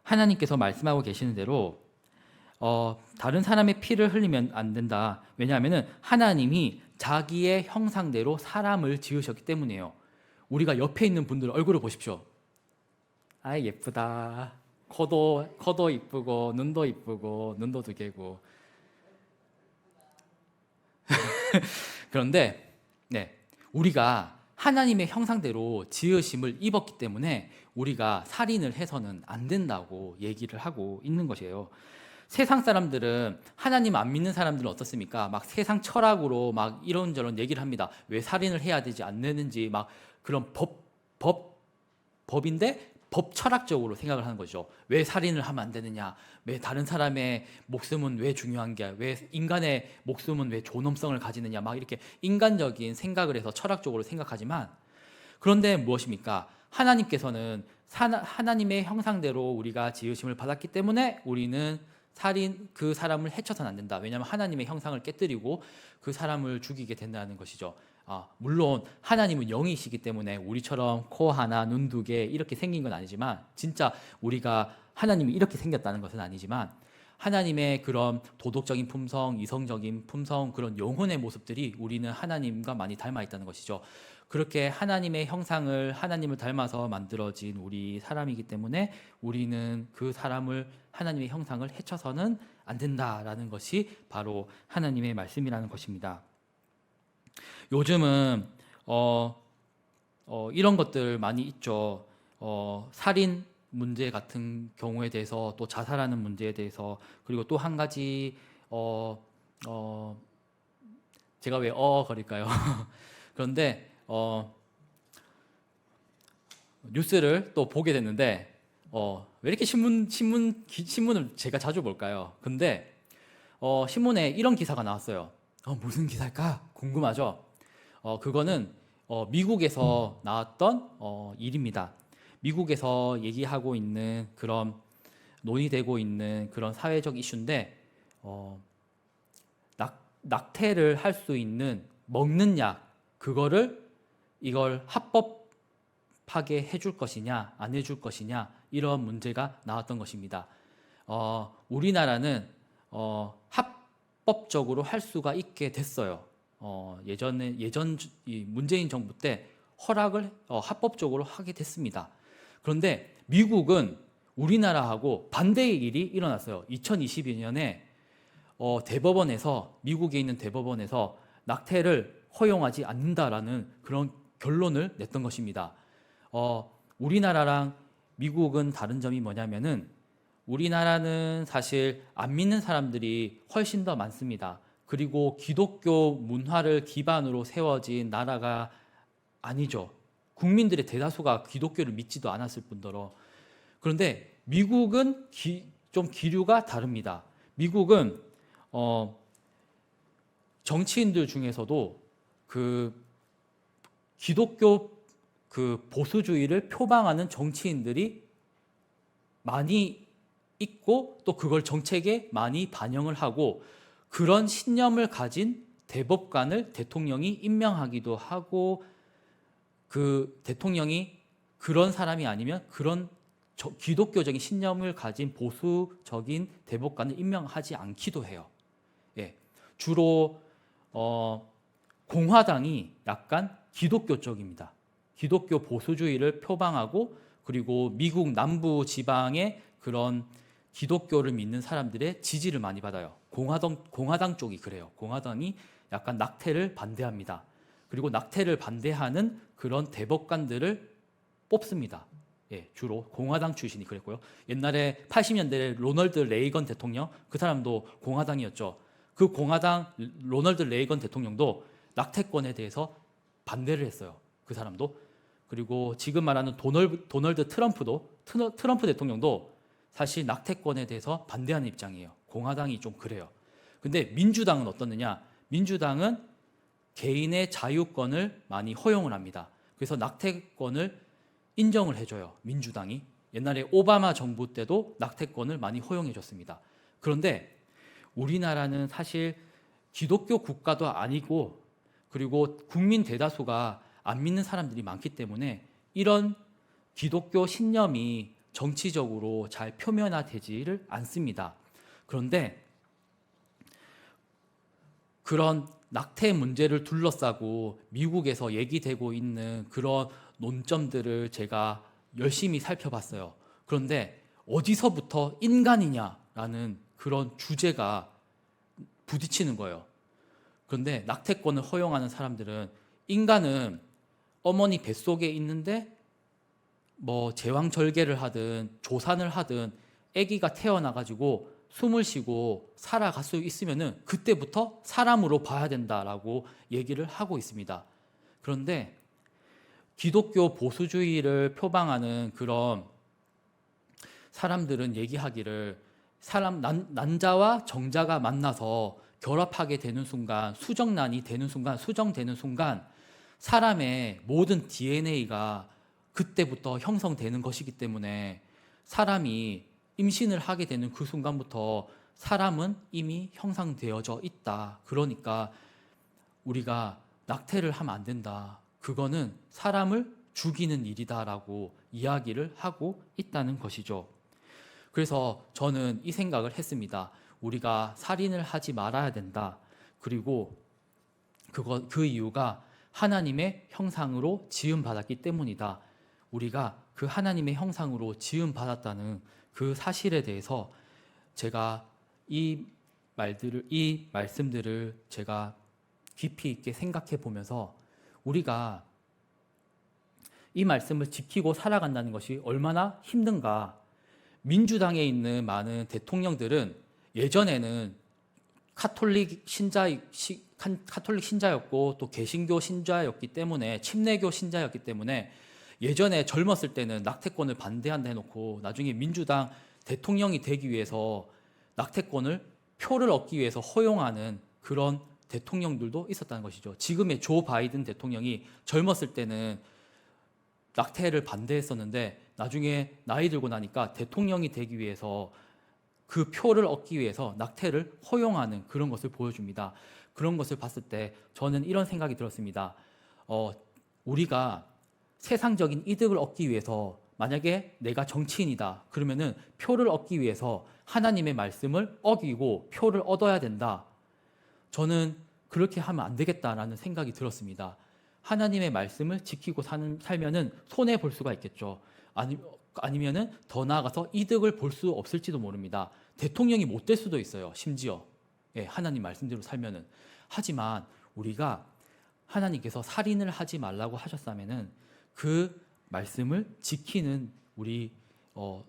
하나님께서 말씀하고 계시는 대로 다른 사람의 피를 흘리면 안 된다. 왜냐하면은 하나님이 자기의 형상대로 사람을 지으셨기 때문이에요. 우리가 옆에 있는 분들 얼굴을 보십시오. 예쁘다. 코도 이쁘고 눈도 이쁘고 눈도 두 개고. 그런데 우리가 하나님의 형상대로 지으심을 입었기 때문에 우리가 살인을 해서는 안 된다고 얘기를 하고 있는 것이에요. 세상 사람들은, 하나님 안 믿는 사람들은 어떻습니까? 막 세상 철학으로 막 이런저런 얘기를 합니다. 왜 살인을 해야 되지 않는지, 막 그런 법인데 법 철학적으로 생각을 하는 거죠. 왜 살인을 하면 안 되느냐? 왜 다른 사람의 목숨은 왜 중요한 게? 왜 인간의 목숨은 왜 존엄성을 가지느냐? 막 이렇게 인간적인 생각을 해서 철학적으로 생각하지만, 그런데 무엇입니까? 하나님께서는 하나님의 형상대로 우리가 지으심을 받았기 때문에 우리는 그 사람을 해쳐서는 안 된다. 왜냐하면 하나님의 형상을 깨뜨리고 그 사람을 죽이게 된다는 것이죠. 물론 하나님은 영이시기 때문에 우리처럼 코 하나, 눈 두 개 이렇게 생긴 건 아니지만, 진짜 우리가 하나님이 이렇게 생겼다는 것은 아니지만, 하나님의 그런 도덕적인 품성, 이성적인 품성, 그런 영혼의 모습들이 우리는 하나님과 많이 닮아 있다는 것이죠. 그렇게 하나님의 형상을, 하나님을 닮아서 만들어진 우리 사람이기 때문에 우리는 그 사람을, 하나님의 형상을 해쳐서는 안 된다라는 것이 바로 하나님의 말씀이라는 것입니다. 요즘은 이런 것들 많이 있죠. 살인 문제 같은 경우에 대해서, 또 자살하는 문제에 대해서, 그리고 또 한 가지 제가 왜 거릴까요? 그런데 뉴스를 또 보게 됐는데 왜 이렇게 신문을 제가 자주 볼까요? 근데 신문에 이런 기사가 나왔어요. 무슨 기사일까? 궁금하죠? 그거는 미국에서 나왔던 일입니다. 미국에서 얘기하고 있는, 그런 논의되고 있는 그런 사회적 이슈인데, 낙태를 할 수 있는 먹는 약, 이걸 합법하게 해줄 것이냐 안 해줄 것이냐, 이런 문제가 나왔던 것입니다. 우리나라는 합법적으로 할 수가 있게 됐어요. 예전 문재인 정부 때 합법적으로 하게 됐습니다. 그런데 미국은 우리나라하고 반대의 일이 일어났어요. 2022년에 미국에 있는 대법원에서 낙태를 허용하지 않는다라는 그런 결론을 냈던 것입니다. 우리나라랑 미국은 다른 점이 뭐냐면은, 우리나라는 사실 안 믿는 사람들이 훨씬 더 많습니다. 그리고 기독교 문화를 기반으로 세워진 나라가 아니죠. 국민들의 대다수가 기독교를 믿지도 않았을 뿐더러. 그런데 미국은 좀 기류가 다릅니다. 미국은 정치인들 중에서도 그 기독교 그 보수주의를 표방하는 정치인들이 많이 있고 또 그걸 정책에 많이 반영을 하고 그런 신념을 가진 대법관을 대통령이 임명하기도 하고 그 대통령이 그런 사람이 아니면 그런 기독교적인 신념을 가진 보수적인 대법관을 임명하지 않기도 해요. 예, 주로 공화당이 약간 기독교 쪽입니다. 기독교 보수주의를 표방하고 그리고 미국 남부 지방의 그런 기독교를 믿는 사람들의 지지를 많이 받아요. 공화당 쪽이 그래요. 공화당이 약간 낙태를 반대합니다. 그리고 낙태를 반대하는 그런 대법관들을 뽑습니다. 예, 주로 공화당 출신이 그랬고요. 옛날에 80년대 로널드 레이건 대통령, 그 사람도 공화당이었죠. 그 공화당 로널드 레이건 대통령도 낙태권에 대해서 반대를 했어요. 그 사람도. 그리고 지금 말하는 도널드 트럼프 대통령도 사실 낙태권에 대해서 반대하는 입장이에요. 공화당이 좀 그래요. 근데 민주당은 어떻느냐? 민주당은 개인의 자유권을 많이 허용을 합니다. 그래서 낙태권을 인정을 해줘요. 민주당이. 옛날에 오바마 정부 때도 낙태권을 많이 허용해 줬습니다. 그런데 우리나라는 사실 기독교 국가도 아니고 그리고 국민 대다수가 안 믿는 사람들이 많기 때문에 이런 기독교 신념이 정치적으로 잘 표면화되지를 않습니다. 그런데 그런 낙태 문제를 둘러싸고 미국에서 얘기되고 있는 그런 논점들을 제가 열심히 살펴봤어요. 그런데 어디서부터 인간이냐라는 그런 주제가 부딪히는 거예요. 그런데 낙태권을 허용하는 사람들은 인간은 어머니 뱃속에 있는데 뭐 제왕절개를 하든 조산을 하든 아기가 태어나가지고 숨을 쉬고 살아갈 수 있으면은 그때부터 사람으로 봐야 된다라고 얘기를 하고 있습니다. 그런데 기독교 보수주의를 표방하는 그런 사람들은 얘기하기를 난자와 정자가 만나서 결합하게 되는 순간, 수정되는 순간 사람의 모든 DNA가 그때부터 형성되는 것이기 때문에 사람이 임신을 하게 되는 그 순간부터 사람은 이미 형성되어져 있다. 그러니까 우리가 낙태를 하면 안 된다. 그거는 사람을 죽이는 일이다라고 이야기를 하고 있다는 것이죠. 그래서 저는 이 생각을 했습니다. 우리가 살인을 하지 말아야 된다. 그리고 그 이유가 하나님의 형상으로 지음받았기 때문이다. 우리가 그 하나님의 형상으로 지음받았다는 그 사실에 대해서 제가 이 말씀들을 제가 깊이 있게 생각해 보면서 우리가 이 말씀을 지키고 살아간다는 것이 얼마나 힘든가. 민주당에 있는 많은 대통령들은 예전에는 카톨릭 신자였고 또 개신교 신자였기 때문에 침례교 신자였기 때문에 예전에 젊었을 때는 낙태권을 반대한다 해놓고 나중에 민주당 대통령이 되기 위해서 낙태권을 표를 얻기 위해서 허용하는 그런 대통령들도 있었다는 것이죠. 지금의 조 바이든 대통령이 젊었을 때는 낙태를 반대했었는데 나중에 나이 들고 나니까 대통령이 되기 위해서 그 표를 얻기 위해서 낙태를 허용하는 그런 것을 보여줍니다. 그런 것을 봤을 때 저는 이런 생각이 들었습니다. 우리가 세상적인 이득을 얻기 위해서 만약에 내가 정치인이다 그러면은 표를 얻기 위해서 하나님의 말씀을 어기고 표를 얻어야 된다. 저는 그렇게 하면 안 되겠다라는 생각이 들었습니다. 하나님의 말씀을 지키고 살면은 손해 볼 수가 있겠죠. 아니면은 더 나아가서 이득을 볼 수 없을지도 모릅니다. 대통령이 못 될 수도 있어요. 심지어 하나님 말씀대로 살면은. 하지만 우리가 하나님께서 살인을 하지 말라고 하셨다면은 그 말씀을 지키는 우리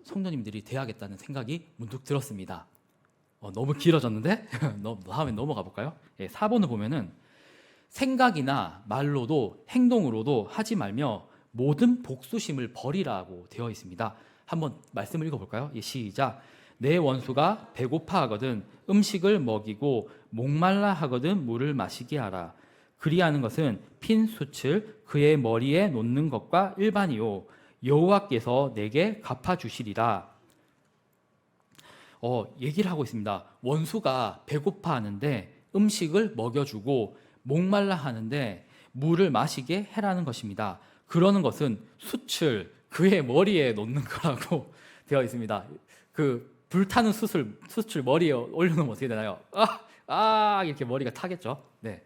성도님들이 돼야겠다는 생각이 문득 들었습니다. 너무 길어졌는데 다음에 넘어가 볼까요? 4번을 보면은 생각이나 말로도 행동으로도 하지 말며 모든 복수심을 버리라고 되어 있습니다. 한번 말씀을 읽어볼까요? 시작. 내 원수가 배고파 하거든 음식을 먹이고 목말라 하거든 물을 마시게 하라. 그리하는 것은 핀 숯을 그의 머리에 놓는 것과 일반이요 여호와께서 내게 갚아주시리라. 얘기를 하고 있습니다. 원수가 배고파하는데 음식을 먹여주고 목말라 하는데 물을 마시게 해라는 것입니다. 그러는 것은 숯을 그의 머리에 놓는 거라고 되어 있습니다. 그 불타는 숯을 머리에 올려놓으면 어떻게 되나요? 이렇게 머리가 타겠죠. 네.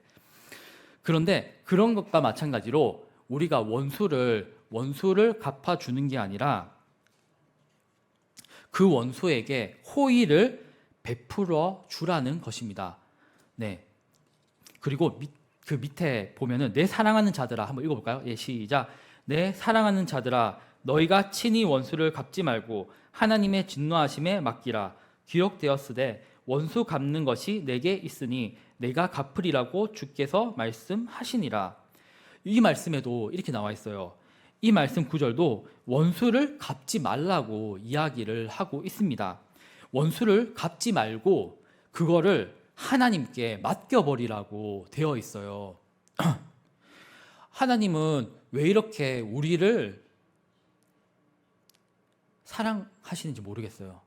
그런데 그런 것과 마찬가지로 우리가 원수를 갚아주는 게 아니라 그 원수에게 호의를 베풀어 주라는 것입니다. 네. 그리고 그 밑에 보면은 내 사랑하는 자들아 한번 읽어볼까요? 예, 시작. 내 사랑하는 자들아 너희가 친히 원수를 갚지 말고 하나님의 진노하심에 맡기라. 기록되었으되 원수 갚는 것이 내게 있으니 내가 갚으리라고 주께서 말씀하시니라. 이 말씀에도 이렇게 나와 있어요. 이 말씀 구절도 원수를 갚지 말라고 이야기를 하고 있습니다. 원수를 갚지 말고 그거를 하나님께 맡겨버리라고 되어 있어요. 하나님은 왜 이렇게 우리를 사랑하시는지 모르겠어요.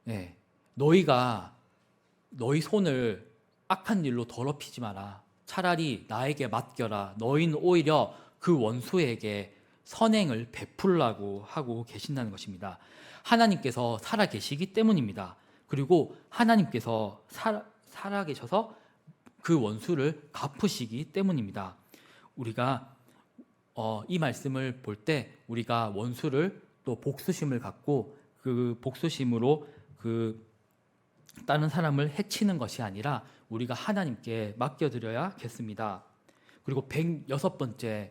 네. 너희 손을 악한 일로 더럽히지 마라. 차라리 나에게 맡겨라. 너희는 오히려 그 원수에게 선행을 베풀라고 하고 계신다는 것입니다. 하나님께서 살아 계시기 때문입니다. 그리고 하나님께서 살아 계셔서 그 원수를 갚으시기 때문입니다. 우리가 이 말씀을 볼 때 우리가 원수를 또 복수심을 갖고 그 복수심으로 그 다른 사람을 해치는 것이 아니라 우리가 하나님께 맡겨드려야겠습니다. 그리고 106번째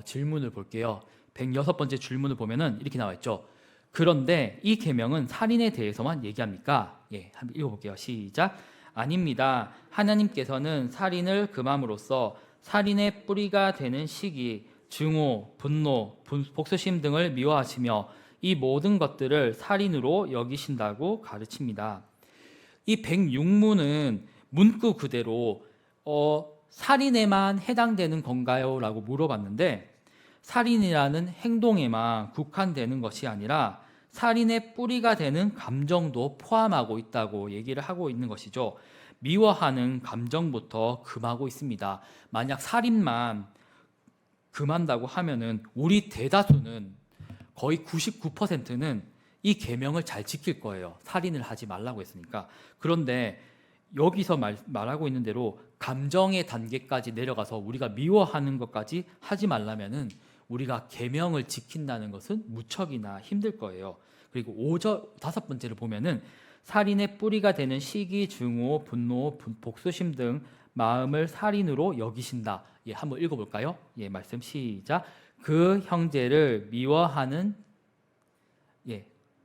질문을 볼게요. 106번째 질문을 보면은 이렇게 나와 있죠. 그런데 이 계명은 살인에 대해서만 얘기합니까? 예, 한번 읽어볼게요. 시작. 아닙니다. 하나님께서는 살인을 금함으로써 살인의 뿌리가 되는 시기, 증오, 분노, 복수심 등을 미워하시며 이 모든 것들을 살인으로 여기신다고 가르칩니다. 이 106문은 문구 그대로 살인에만 해당되는 건가요? 라고 물어봤는데 살인이라는 행동에만 국한되는 것이 아니라 살인의 뿌리가 되는 감정도 포함하고 있다고 얘기를 하고 있는 것이죠. 미워하는 감정부터 금하고 있습니다. 만약 살인만 금한다고 하면은 우리 대다수는 거의 99%는 이 계명을 잘 지킬 거예요. 살인을 하지 말라고 했으니까. 그런데 여기서 말하고 있는 대로 감정의 단계까지 내려가서 우리가 미워하는 것까지 하지 말라면은 우리가 계명을 지킨다는 것은 무척이나 힘들 거예요. 그리고 5번째를 보면은 살인의 뿌리가 되는 시기, 증오, 분노, 복수심 등 마음을 살인으로 여기신다. 예, 한번 읽어볼까요? 예, 말씀 시작. 그 형제를 미워하는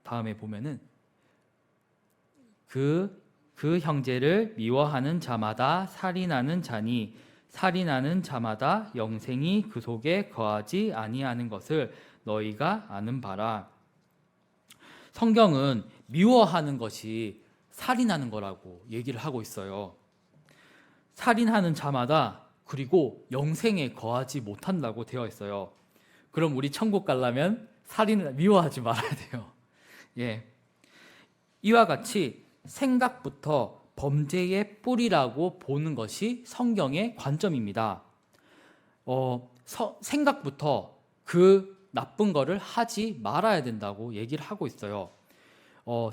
다음에 보면은 그 형제를 미워하는 자마다 살인하는 자니 살인하는 자마다 영생이 그 속에 거하지 아니하는 것을 너희가 아는 바라. 성경은 미워하는 것이 살인하는 거라고 얘기를 하고 있어요. 살인하는 자마다 그리고 영생에 거하지 못한다고 되어 있어요. 그럼 우리 천국 가려면 살인을 미워하지 말아야 돼요. 예. 이와 같이 생각부터 범죄의 뿌리라고 보는 것이 성경의 관점입니다. 생각부터 그 나쁜 거를 하지 말아야 된다고 얘기를 하고 있어요.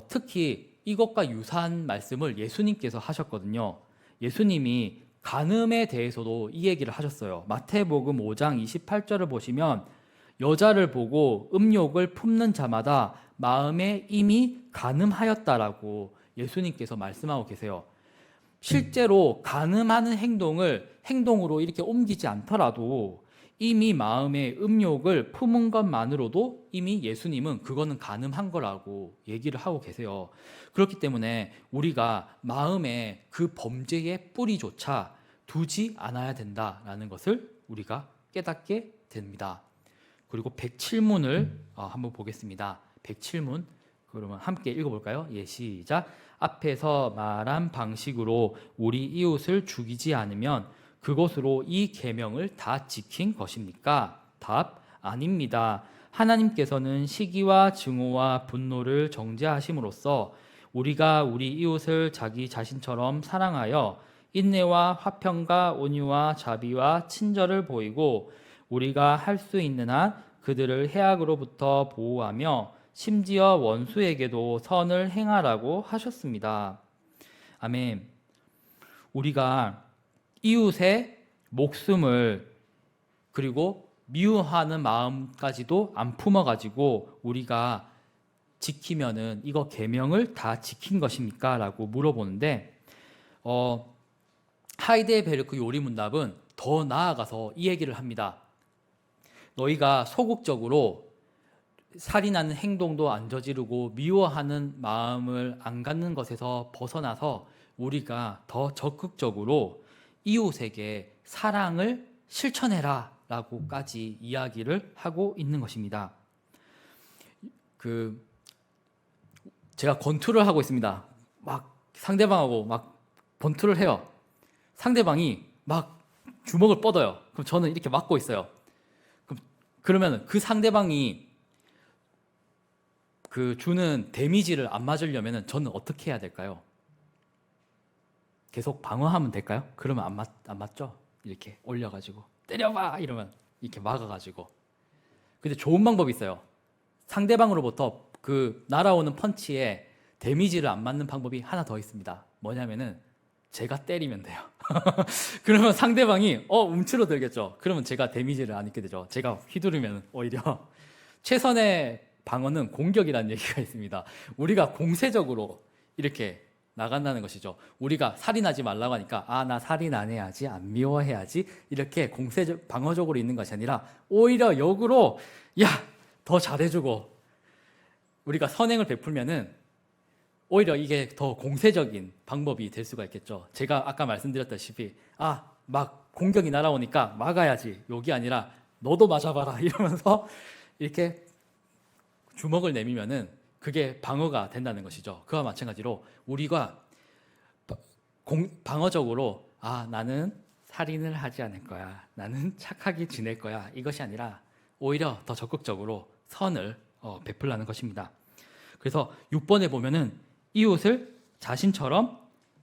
특히 이것과 유사한 말씀을 예수님께서 하셨거든요. 예수님이 간음에 대해서도 이 얘기를 하셨어요. 마태복음 5장 28절을 보시면 여자를 보고 음욕을 품는 자마다 마음에 이미 간음하였다라고 예수님께서 말씀하고 계세요. 실제로 간음하는 행동으로 이렇게 옮기지 않더라도 이미 마음에 음욕을 품은 것만으로도 이미 예수님은 그거는 간음한 거라고 얘기를 하고 계세요. 그렇기 때문에 우리가 마음에 그 범죄의 뿌리조차 두지 않아야 된다라는 것을 우리가 깨닫게 됩니다. 그리고 107문을 한번 보겠습니다. 107문 그러면 함께 읽어볼까요? 예, 시작. 앞에서 말한 방식으로 우리 이웃을 죽이지 않으면 그것으로 이 계명을 다 지킨 것입니까? 답: 아닙니다. 하나님께서는 시기와 증오와 분노를 정죄하심으로써 우리가 우리 이웃을 자기 자신처럼 사랑하여 인내와 화평과 온유와 자비와 친절을 보이고 우리가 할 수 있는 한 그들을 해악으로부터 보호하며 심지어 원수에게도 선을 행하라고 하셨습니다. 아멘. 우리가 이웃의 목숨을 그리고 미워하는 마음까지도 안 품어가지고 우리가 지키면은 이거 계명을 다 지킨 것입니까? 라고 물어보는데 하이데베르크 요리문답은 더 나아가서 이 얘기를 합니다. 너희가 소극적으로 살인하는 행동도 안 저지르고 미워하는 마음을 안 갖는 것에서 벗어나서 우리가 더 적극적으로 이웃에게 사랑을 실천해라 라고까지 이야기를 하고 있는 것입니다. 제가 권투를 하고 있습니다. 막 상대방하고 막 권투를 해요. 상대방이 막 주먹을 뻗어요. 그럼 저는 이렇게 막고 있어요. 그러면 그 상대방이 주는 데미지를 안 맞으려면 저는 어떻게 해야 될까요? 계속 방어하면 될까요? 그러면 안 맞죠? 이렇게 올려가지고 때려봐! 이러면 이렇게 막아가지고. 근데 좋은 방법이 있어요. 상대방으로부터 날아오는 펀치에 데미지를 안 맞는 방법이 하나 더 있습니다. 뭐냐면은 제가 때리면 돼요. 그러면 상대방이 움츠러들겠죠. 그러면 제가 데미지를 안 입게 되죠. 제가 휘두르면 오히려. 최선의 방어는 공격이라는 얘기가 있습니다. 우리가 공세적으로 이렇게 나간다는 것이죠. 우리가 살인하지 말라고 하니까 나 살인 안 해야지, 안 미워해야지 이렇게 방어적으로 있는 것이 아니라 오히려 역으로 더 잘해주고 우리가 선행을 베풀면은 오히려 이게 더 공세적인 방법이 될 수가 있겠죠. 제가 아까 말씀드렸다시피 막 공격이 날아오니까 막아야지, 욕이 아니라 너도 맞아봐라 이러면서 이렇게 주먹을 내밀면은 그게 방어가 된다는 것이죠. 그와 마찬가지로 우리가 방어적으로 나는 살인을 하지 않을 거야, 나는 착하게 지낼 거야, 이것이 아니라 오히려 더 적극적으로 선을 베풀라는 것입니다. 그래서 6번에 보면은 이웃을 자신처럼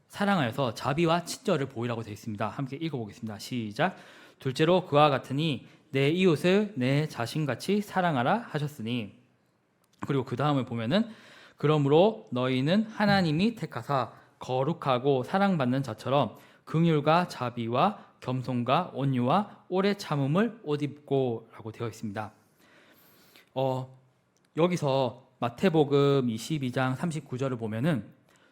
사랑하여서 자비와 친절을 보이라고 되어 있습니다. 함께 읽어보겠습니다. 시작. 둘째로 그와 같으니 내 이웃을 내 자신같이 사랑하라 하셨으니. 그리고 그 다음을 보면은 그러므로 너희는 하나님이 택하사 거룩하고 사랑받는 자처럼 긍휼과 자비와 겸손과 온유와 오래 참음을 옷 입고 라고 되어 있습니다. 여기서 마태복음 22장 39절을 보면은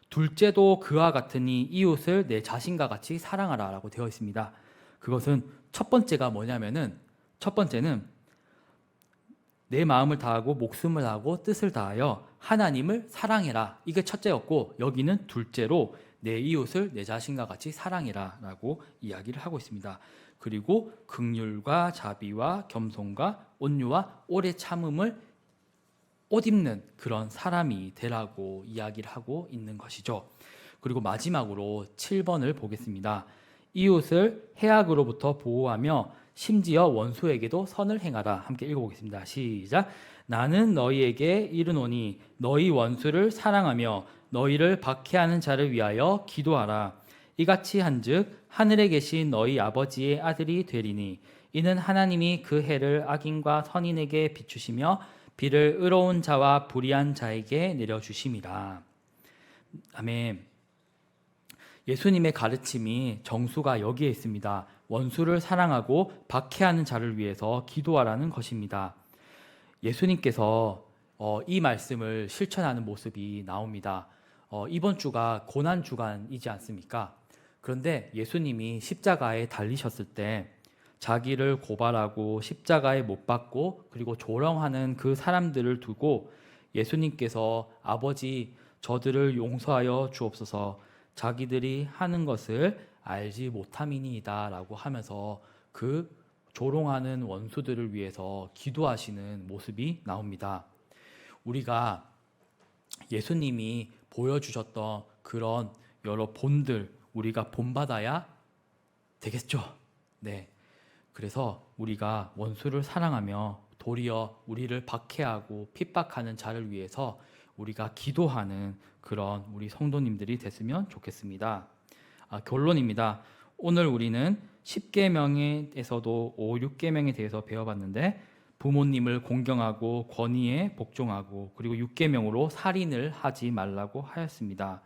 둘째도 그와 같으니 이웃을 내 자신과 같이 사랑하라 라고 되어 있습니다. 그것은 첫 번째가 뭐냐면은 첫 번째는 내 마음을 다하고 목숨을 다하고 뜻을 다하여 하나님을 사랑해라, 이게 첫째였고 여기는 둘째로 내 이웃을 내 자신과 같이 사랑해라 라고 이야기를 하고 있습니다. 그리고 긍휼과 자비와 겸손과 온유와 오래 참음을 옷 입는 그런 사람이 되라고 이야기를 하고 있는 것이죠. 그리고 마지막으로 7번을 보겠습니다. 이웃을 해악으로부터 보호하며 심지어 원수에게도 선을 행하라. 함께 읽어보겠습니다. 시작. 나는 너희에게 이르노니 너희 원수를 사랑하며 너희를 박해하는 자를 위하여 기도하라. 이같이 한즉 하늘에 계신 너희 아버지의 아들이 되리니 이는 하나님이 그 해를 악인과 선인에게 비추시며 비를 의로운 자와 불의한 자에게 내려주심이라. 아멘. 예수님의 가르침이 정수가 여기에 있습니다. 원수를 사랑하고 박해하는 자를 위해서 기도하라는 것입니다. 예수님께서 이 말씀을 실천하는 모습이 나옵니다. 이번 주가 고난주간이지 않습니까? 그런데 예수님이 십자가에 달리셨을 때 자기를 고발하고 십자가에 못 박고 그리고 조롱하는 그 사람들을 두고 예수님께서 아버지 저들을 용서하여 주옵소서, 자기들이 하는 것을 알지 못함이니이다 라고 하면서 그 조롱하는 원수들을 위해서 기도하시는 모습이 나옵니다. 우리가 예수님이 보여주셨던 그런 여러 본들 우리가 본받아야 되겠죠. 네, 그래서 우리가 원수를 사랑하며 도리어 우리를 박해하고 핍박하는 자를 위해서 우리가 기도하는 그런 우리 성도님들이 됐으면 좋겠습니다. 결론입니다. 오늘 우리는 10계명에서도 5, 6계명에 대해서 배워봤는데 부모님을 공경하고 권위에 복종하고 그리고 6계명으로 살인을 하지 말라고 하였습니다.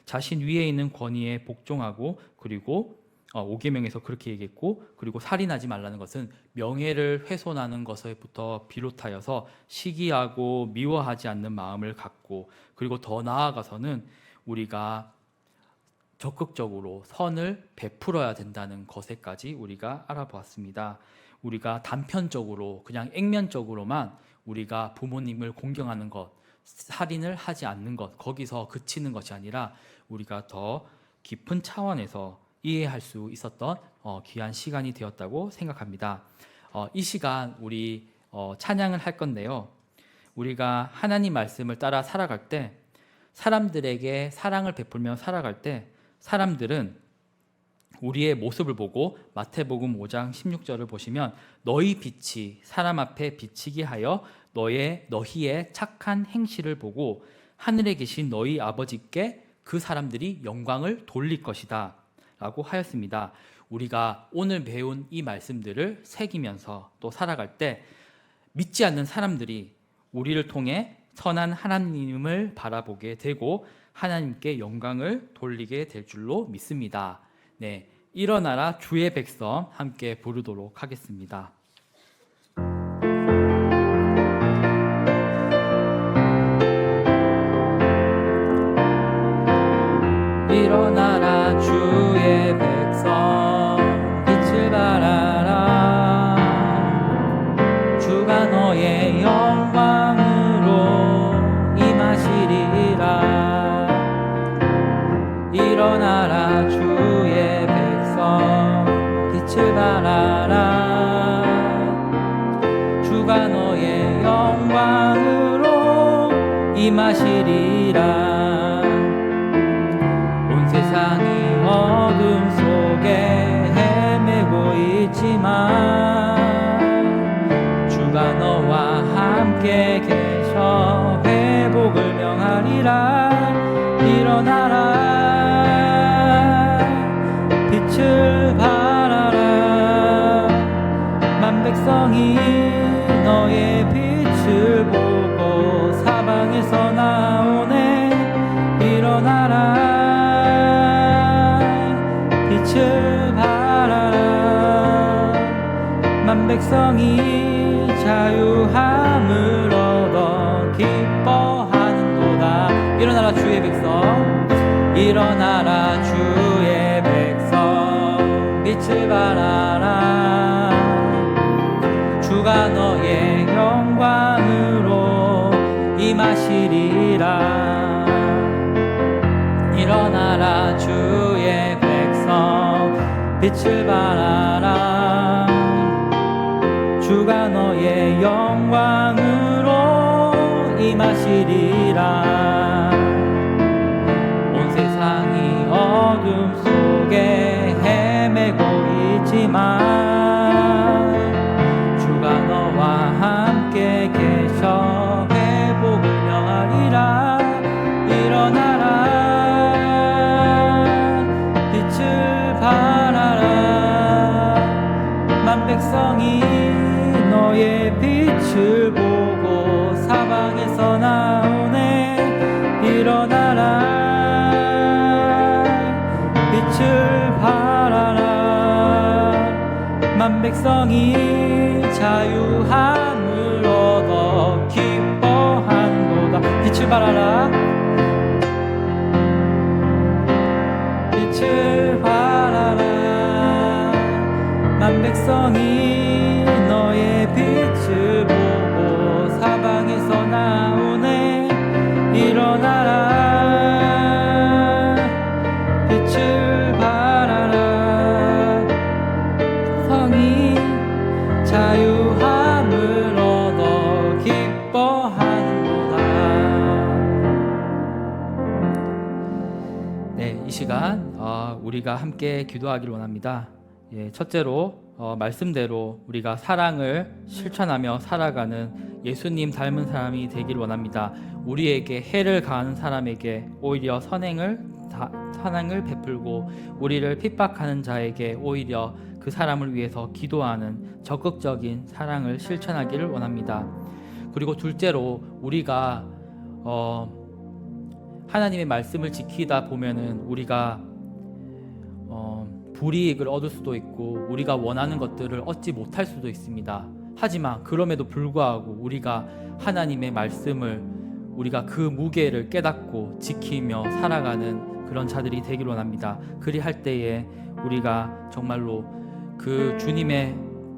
자신 위에 있는 권위에 복종하고 그리고 5계명에서 그렇게 얘기했고 그리고 살인하지 말라는 것은 명예를 훼손하는 것부터 비롯하여서 시기하고 미워하지 않는 마음을 갖고 그리고 더 나아가서는 우리가 적극적으로 선을 베풀어야 된다는 것에까지 우리가 알아보았습니다. 우리가 단편적으로 그냥 액면적으로만 우리가 부모님을 공경하는 것, 살인을 하지 않는 것, 거기서 그치는 것이 아니라 우리가 더 깊은 차원에서 이해할 수 있었던 귀한 시간이 되었다고 생각합니다. 이 시간 우리 찬양을 할 건데요. 우리가 하나님 말씀을 따라 살아갈 때 사람들에게 사랑을 베풀며 살아갈 때 사람들은 우리의 모습을 보고 마태복음 5장 16절을 보시면 너희 빛이 사람 앞에 비치게 하여 너희의 착한 행실을 보고 하늘에 계신 너희 아버지께 그 사람들이 영광을 돌릴 것이다 라고 하였습니다. 우리가 오늘 배운 이 말씀들을 새기면서 또 살아갈 때 믿지 않는 사람들이 우리를 통해 선한 하나님을 바라보게 되고 하나님께 영광을 돌리게 될 줄로 믿습니다. 네, 일어나라 주의 백성 함께 부르도록 하겠습니다. 일어나라 주의 백성 빛을 발하라 주가 너의 영광으로 임하시리라 일어나라 주의 백성 빛을 발하라 주가 너의 영광으로 임하시리라 온 세상이 어둠 속에 헤매고 있지만 주가 너와 함께 계셔 회복을 명하리라 일어나라 빛을 발하라 만 백성이 너의 빛을 보고 사방에서 나오네 일어나라 빛을 발하라 만 백성이 자유함을 얻어 기뻐하는도다 일어나라 주의 백성 일어나라 주의 백성 빛을 발하라 주가 너의 영광으로 임하시리라 일어나라 주의 백성 빛을 발하라 주가 너의 영광으로 임하시리라 온 세상이 어둠 속에 헤매고 있지만 주가 너와 함께 계셔 회복을 명하리라 일어나라 빛을 발하라 만 백성이 너의 빛을 보고 사방에서 나오네 일어나라 빛을 발하라 만 백성이 자유함을 얻어 기뻐한도다 빛을 발하라 빛을 발하라 만 백성이 너의 빛을 보고 사방에서 나오네 일어나라 빛을 발하라 성이 자유함을 얻어 기뻐하는도다. 네, 이 시간 우리가 함께 기도하기를 원합니다. 첫째로 말씀대로 우리가 사랑을 실천하며 살아가는 예수님 닮은 사람이 되길 원합니다. 우리에게 해를 가하는 사람에게 오히려 선행을 베풀고 우리를 핍박하는 자에게 오히려 그 사람을 위해서 기도하는 적극적인 사랑을 실천하기를 원합니다. 그리고 둘째로 우리가 하나님의 말씀을 지키다 보면은 우리가 불이익을 얻을 수도 있고 우리가 원하는 것들을 얻지 못할 수도 있습니다. 하지만 그럼에도 불구하고 우리가 하나님의 말씀을 우리가 그 무게를 깨닫고 지키며 살아가는 그런 자들이 되길 원합니다. 그리할 때에 우리가 정말로 그 주님의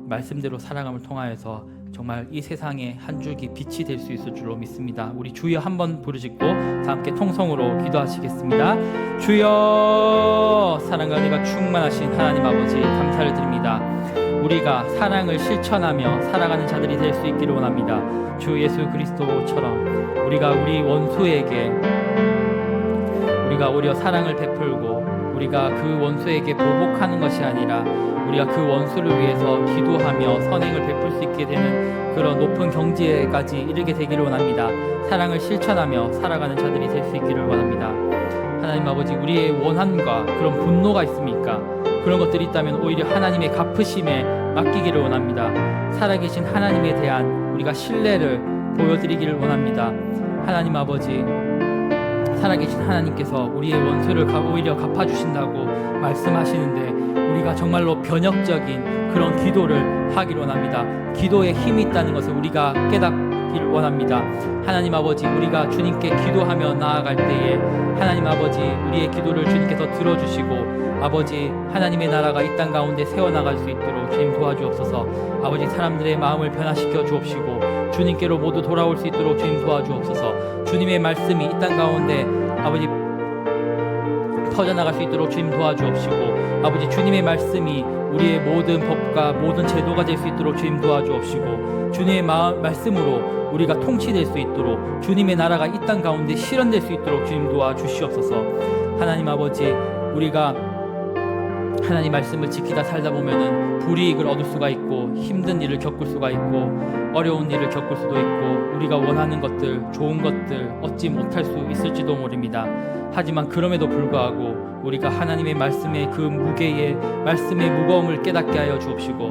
말씀대로 살아감을 통하여서 정말 이 세상에 한 줄기 빛이 될 수 있을 줄로 믿습니다. 우리 주여 한번 부르짖고 다 함께 통성으로 기도하시겠습니다. 주여, 사랑과 은혜가 충만하신 하나님 아버지 감사를 드립니다. 우리가 사랑을 실천하며 살아가는 자들이 될 수 있기를 원합니다. 주 예수 그리스도처럼 우리가 우리 원수에게 우리가 오히려 사랑을 베풀고 우리가 그 원수에게 보복하는 것이 아니라 우리가 그 원수를 위해서 기도하며 선행을 베풀 수 있게 되는 그런 높은 경지에까지 이르게 되기를 원합니다. 사랑을 실천하며 살아가는 자들이 될 수 있기를 원합니다. 하나님 아버지, 우리의 원한과 그런 분노가 있습니까? 그런 것들이 있다면 오히려 하나님의 갚으심에 맡기기를 원합니다. 살아계신 하나님에 대한 우리가 신뢰를 보여드리기를 원합니다. 하나님 아버지, 살아계신 하나님께서 우리의 원수를 오히려 갚아주신다고 말씀하시는데 우리가 정말로 변혁적인 그런 기도를 하기를 원합니다. 기도에 힘이 있다는 것을 우리가 깨닫기를 원합니다. 하나님 아버지, 우리가 주님께 기도하며 나아갈 때에 하나님 아버지, 우리의 기도를 주님께서 들어주시고 아버지, 하나님의 나라가 이 땅 가운데 세워나갈 수 있도록 주님 도와주옵소서. 아버지, 사람들의 마음을 변화시켜 주옵시고 주님께로 모두 돌아올 수 있도록 주님 도와주옵소서. 주님의 말씀이 이 땅 가운데 아버지 퍼져나갈 수 있도록 주님 도와주옵시고 아버지, 주님의 말씀이 우리의 모든 법과 모든 제도가 될 수 있도록 주님 도와주옵시고 주님의 말씀으로 우리가 통치될 수 있도록 주님의 나라가 이 땅 가운데 실현될 수 있도록 주님 도와주시옵소서. 하나님 아버지, 우리가 하나님 말씀을 지키다 살다 보면은 불이익을 얻을 수가 있고 힘든 일을 겪을 수가 있고 어려운 일을 겪을 수도 있고 우리가 원하는 것들, 좋은 것들 얻지 못할 수 있을지도 모릅니다. 하지만 그럼에도 불구하고 우리가 하나님의 말씀의 그 무게의 말씀의 무거움을 깨닫게 하여 주옵시고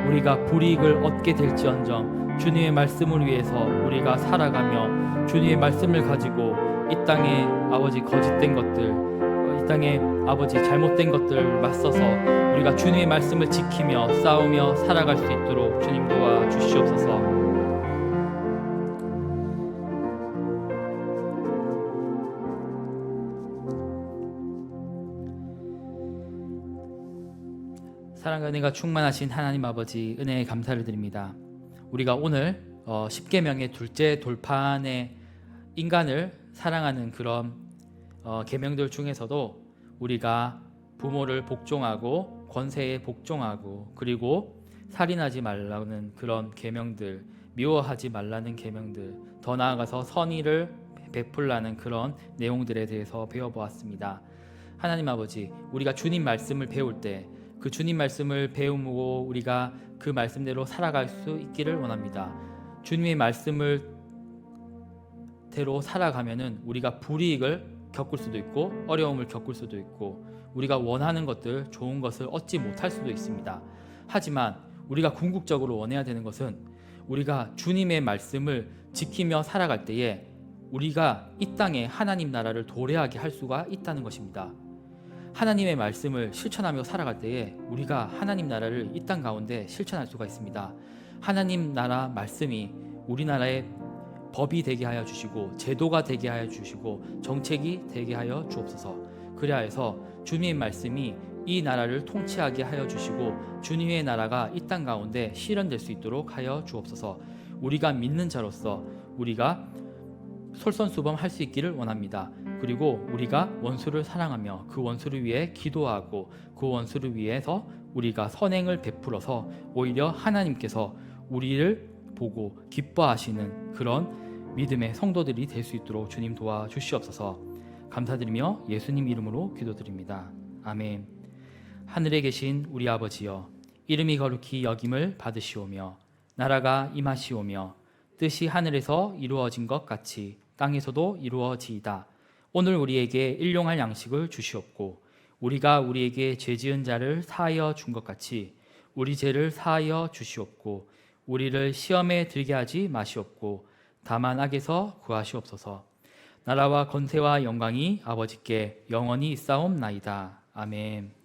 우리가 불이익을 얻게 될지언정 주님의 말씀을 위해서 우리가 살아가며 주님의 말씀을 가지고 이 땅에 아버지 거짓된 것들, 이 땅에 아버지 잘못된 것들 맞서서 우리가 주님의 말씀을 지키며 싸우며 살아갈 수 있도록 주님 도와주시옵소서. 사랑과 은혜가 충만하신 하나님 아버지, 은혜에 감사를 드립니다. 우리가 오늘 10계명의 둘째 돌판에 인간을 사랑하는 그런 계명들 중에서도 우리가 부모를 복종하고 권세에 복종하고 그리고 살인하지 말라는 그런 계명들, 미워하지 말라는 계명들, 더 나아가서 선의를 베풀라는 그런 내용들에 대해서 배워보았습니다. 하나님 아버지, 우리가 주님 말씀을 배울 때 그 주님 말씀을 배우고 우리가 그 말씀대로 살아갈 수 있기를 원합니다. 주님의 말씀을 대로 살아가면은 우리가 불이익을 겪을 수도 있고 어려움을 겪을 수도 있고 우리가 원하는 것들, 좋은 것을 얻지 못할 수도 있습니다. 하지만 우리가 궁극적으로 원해야 되는 것은 우리가 주님의 말씀을 지키며 살아갈 때에 우리가 이 땅에 하나님 나라를 도래하게 할 수가 있다는 것입니다. 하나님의 말씀을 실천하며 살아갈 때에 우리가 하나님 나라를 이 땅 가운데 실천할 수가 있습니다. 하나님 나라 말씀이 우리나라의 법이 되게 하여 주시고 제도가 되게 하여 주시고 정책이 되게 하여 주옵소서. 그리하여서 주님의 말씀이 이 나라를 통치하게 하여 주시고 주님의 나라가 이 땅 가운데 실현될 수 있도록 하여 주옵소서. 우리가 믿는 자로서 우리가 솔선수범할 수 있기를 원합니다. 그리고 우리가 원수를 사랑하며 그 원수를 위해 기도하고 그 원수를 위해서 우리가 선행을 베풀어서 오히려 하나님께서 우리를 보고 기뻐하시는 그런 믿음의 성도들이 될 수 있도록 주님 도와주시옵소서. 감사드리며 예수님 이름으로 기도드립니다. 아멘. 하늘에 계신 우리 아버지여, 이름이 거룩히 여김을 받으시오며 나라가 임하시오며 뜻이 하늘에서 이루어진 것 같이 땅에서도 이루어지이다. 오늘 우리에게 일용할 양식을 주시옵고 우리가 우리에게 죄 지은 자를 사하여 준 것 같이 우리 죄를 사하여 주시옵고 우리를 시험에 들게 하지 마시옵고 다만 악에서 구하시옵소서. 나라와 권세와 영광이 아버지께 영원히 있사옵나이다. 아멘.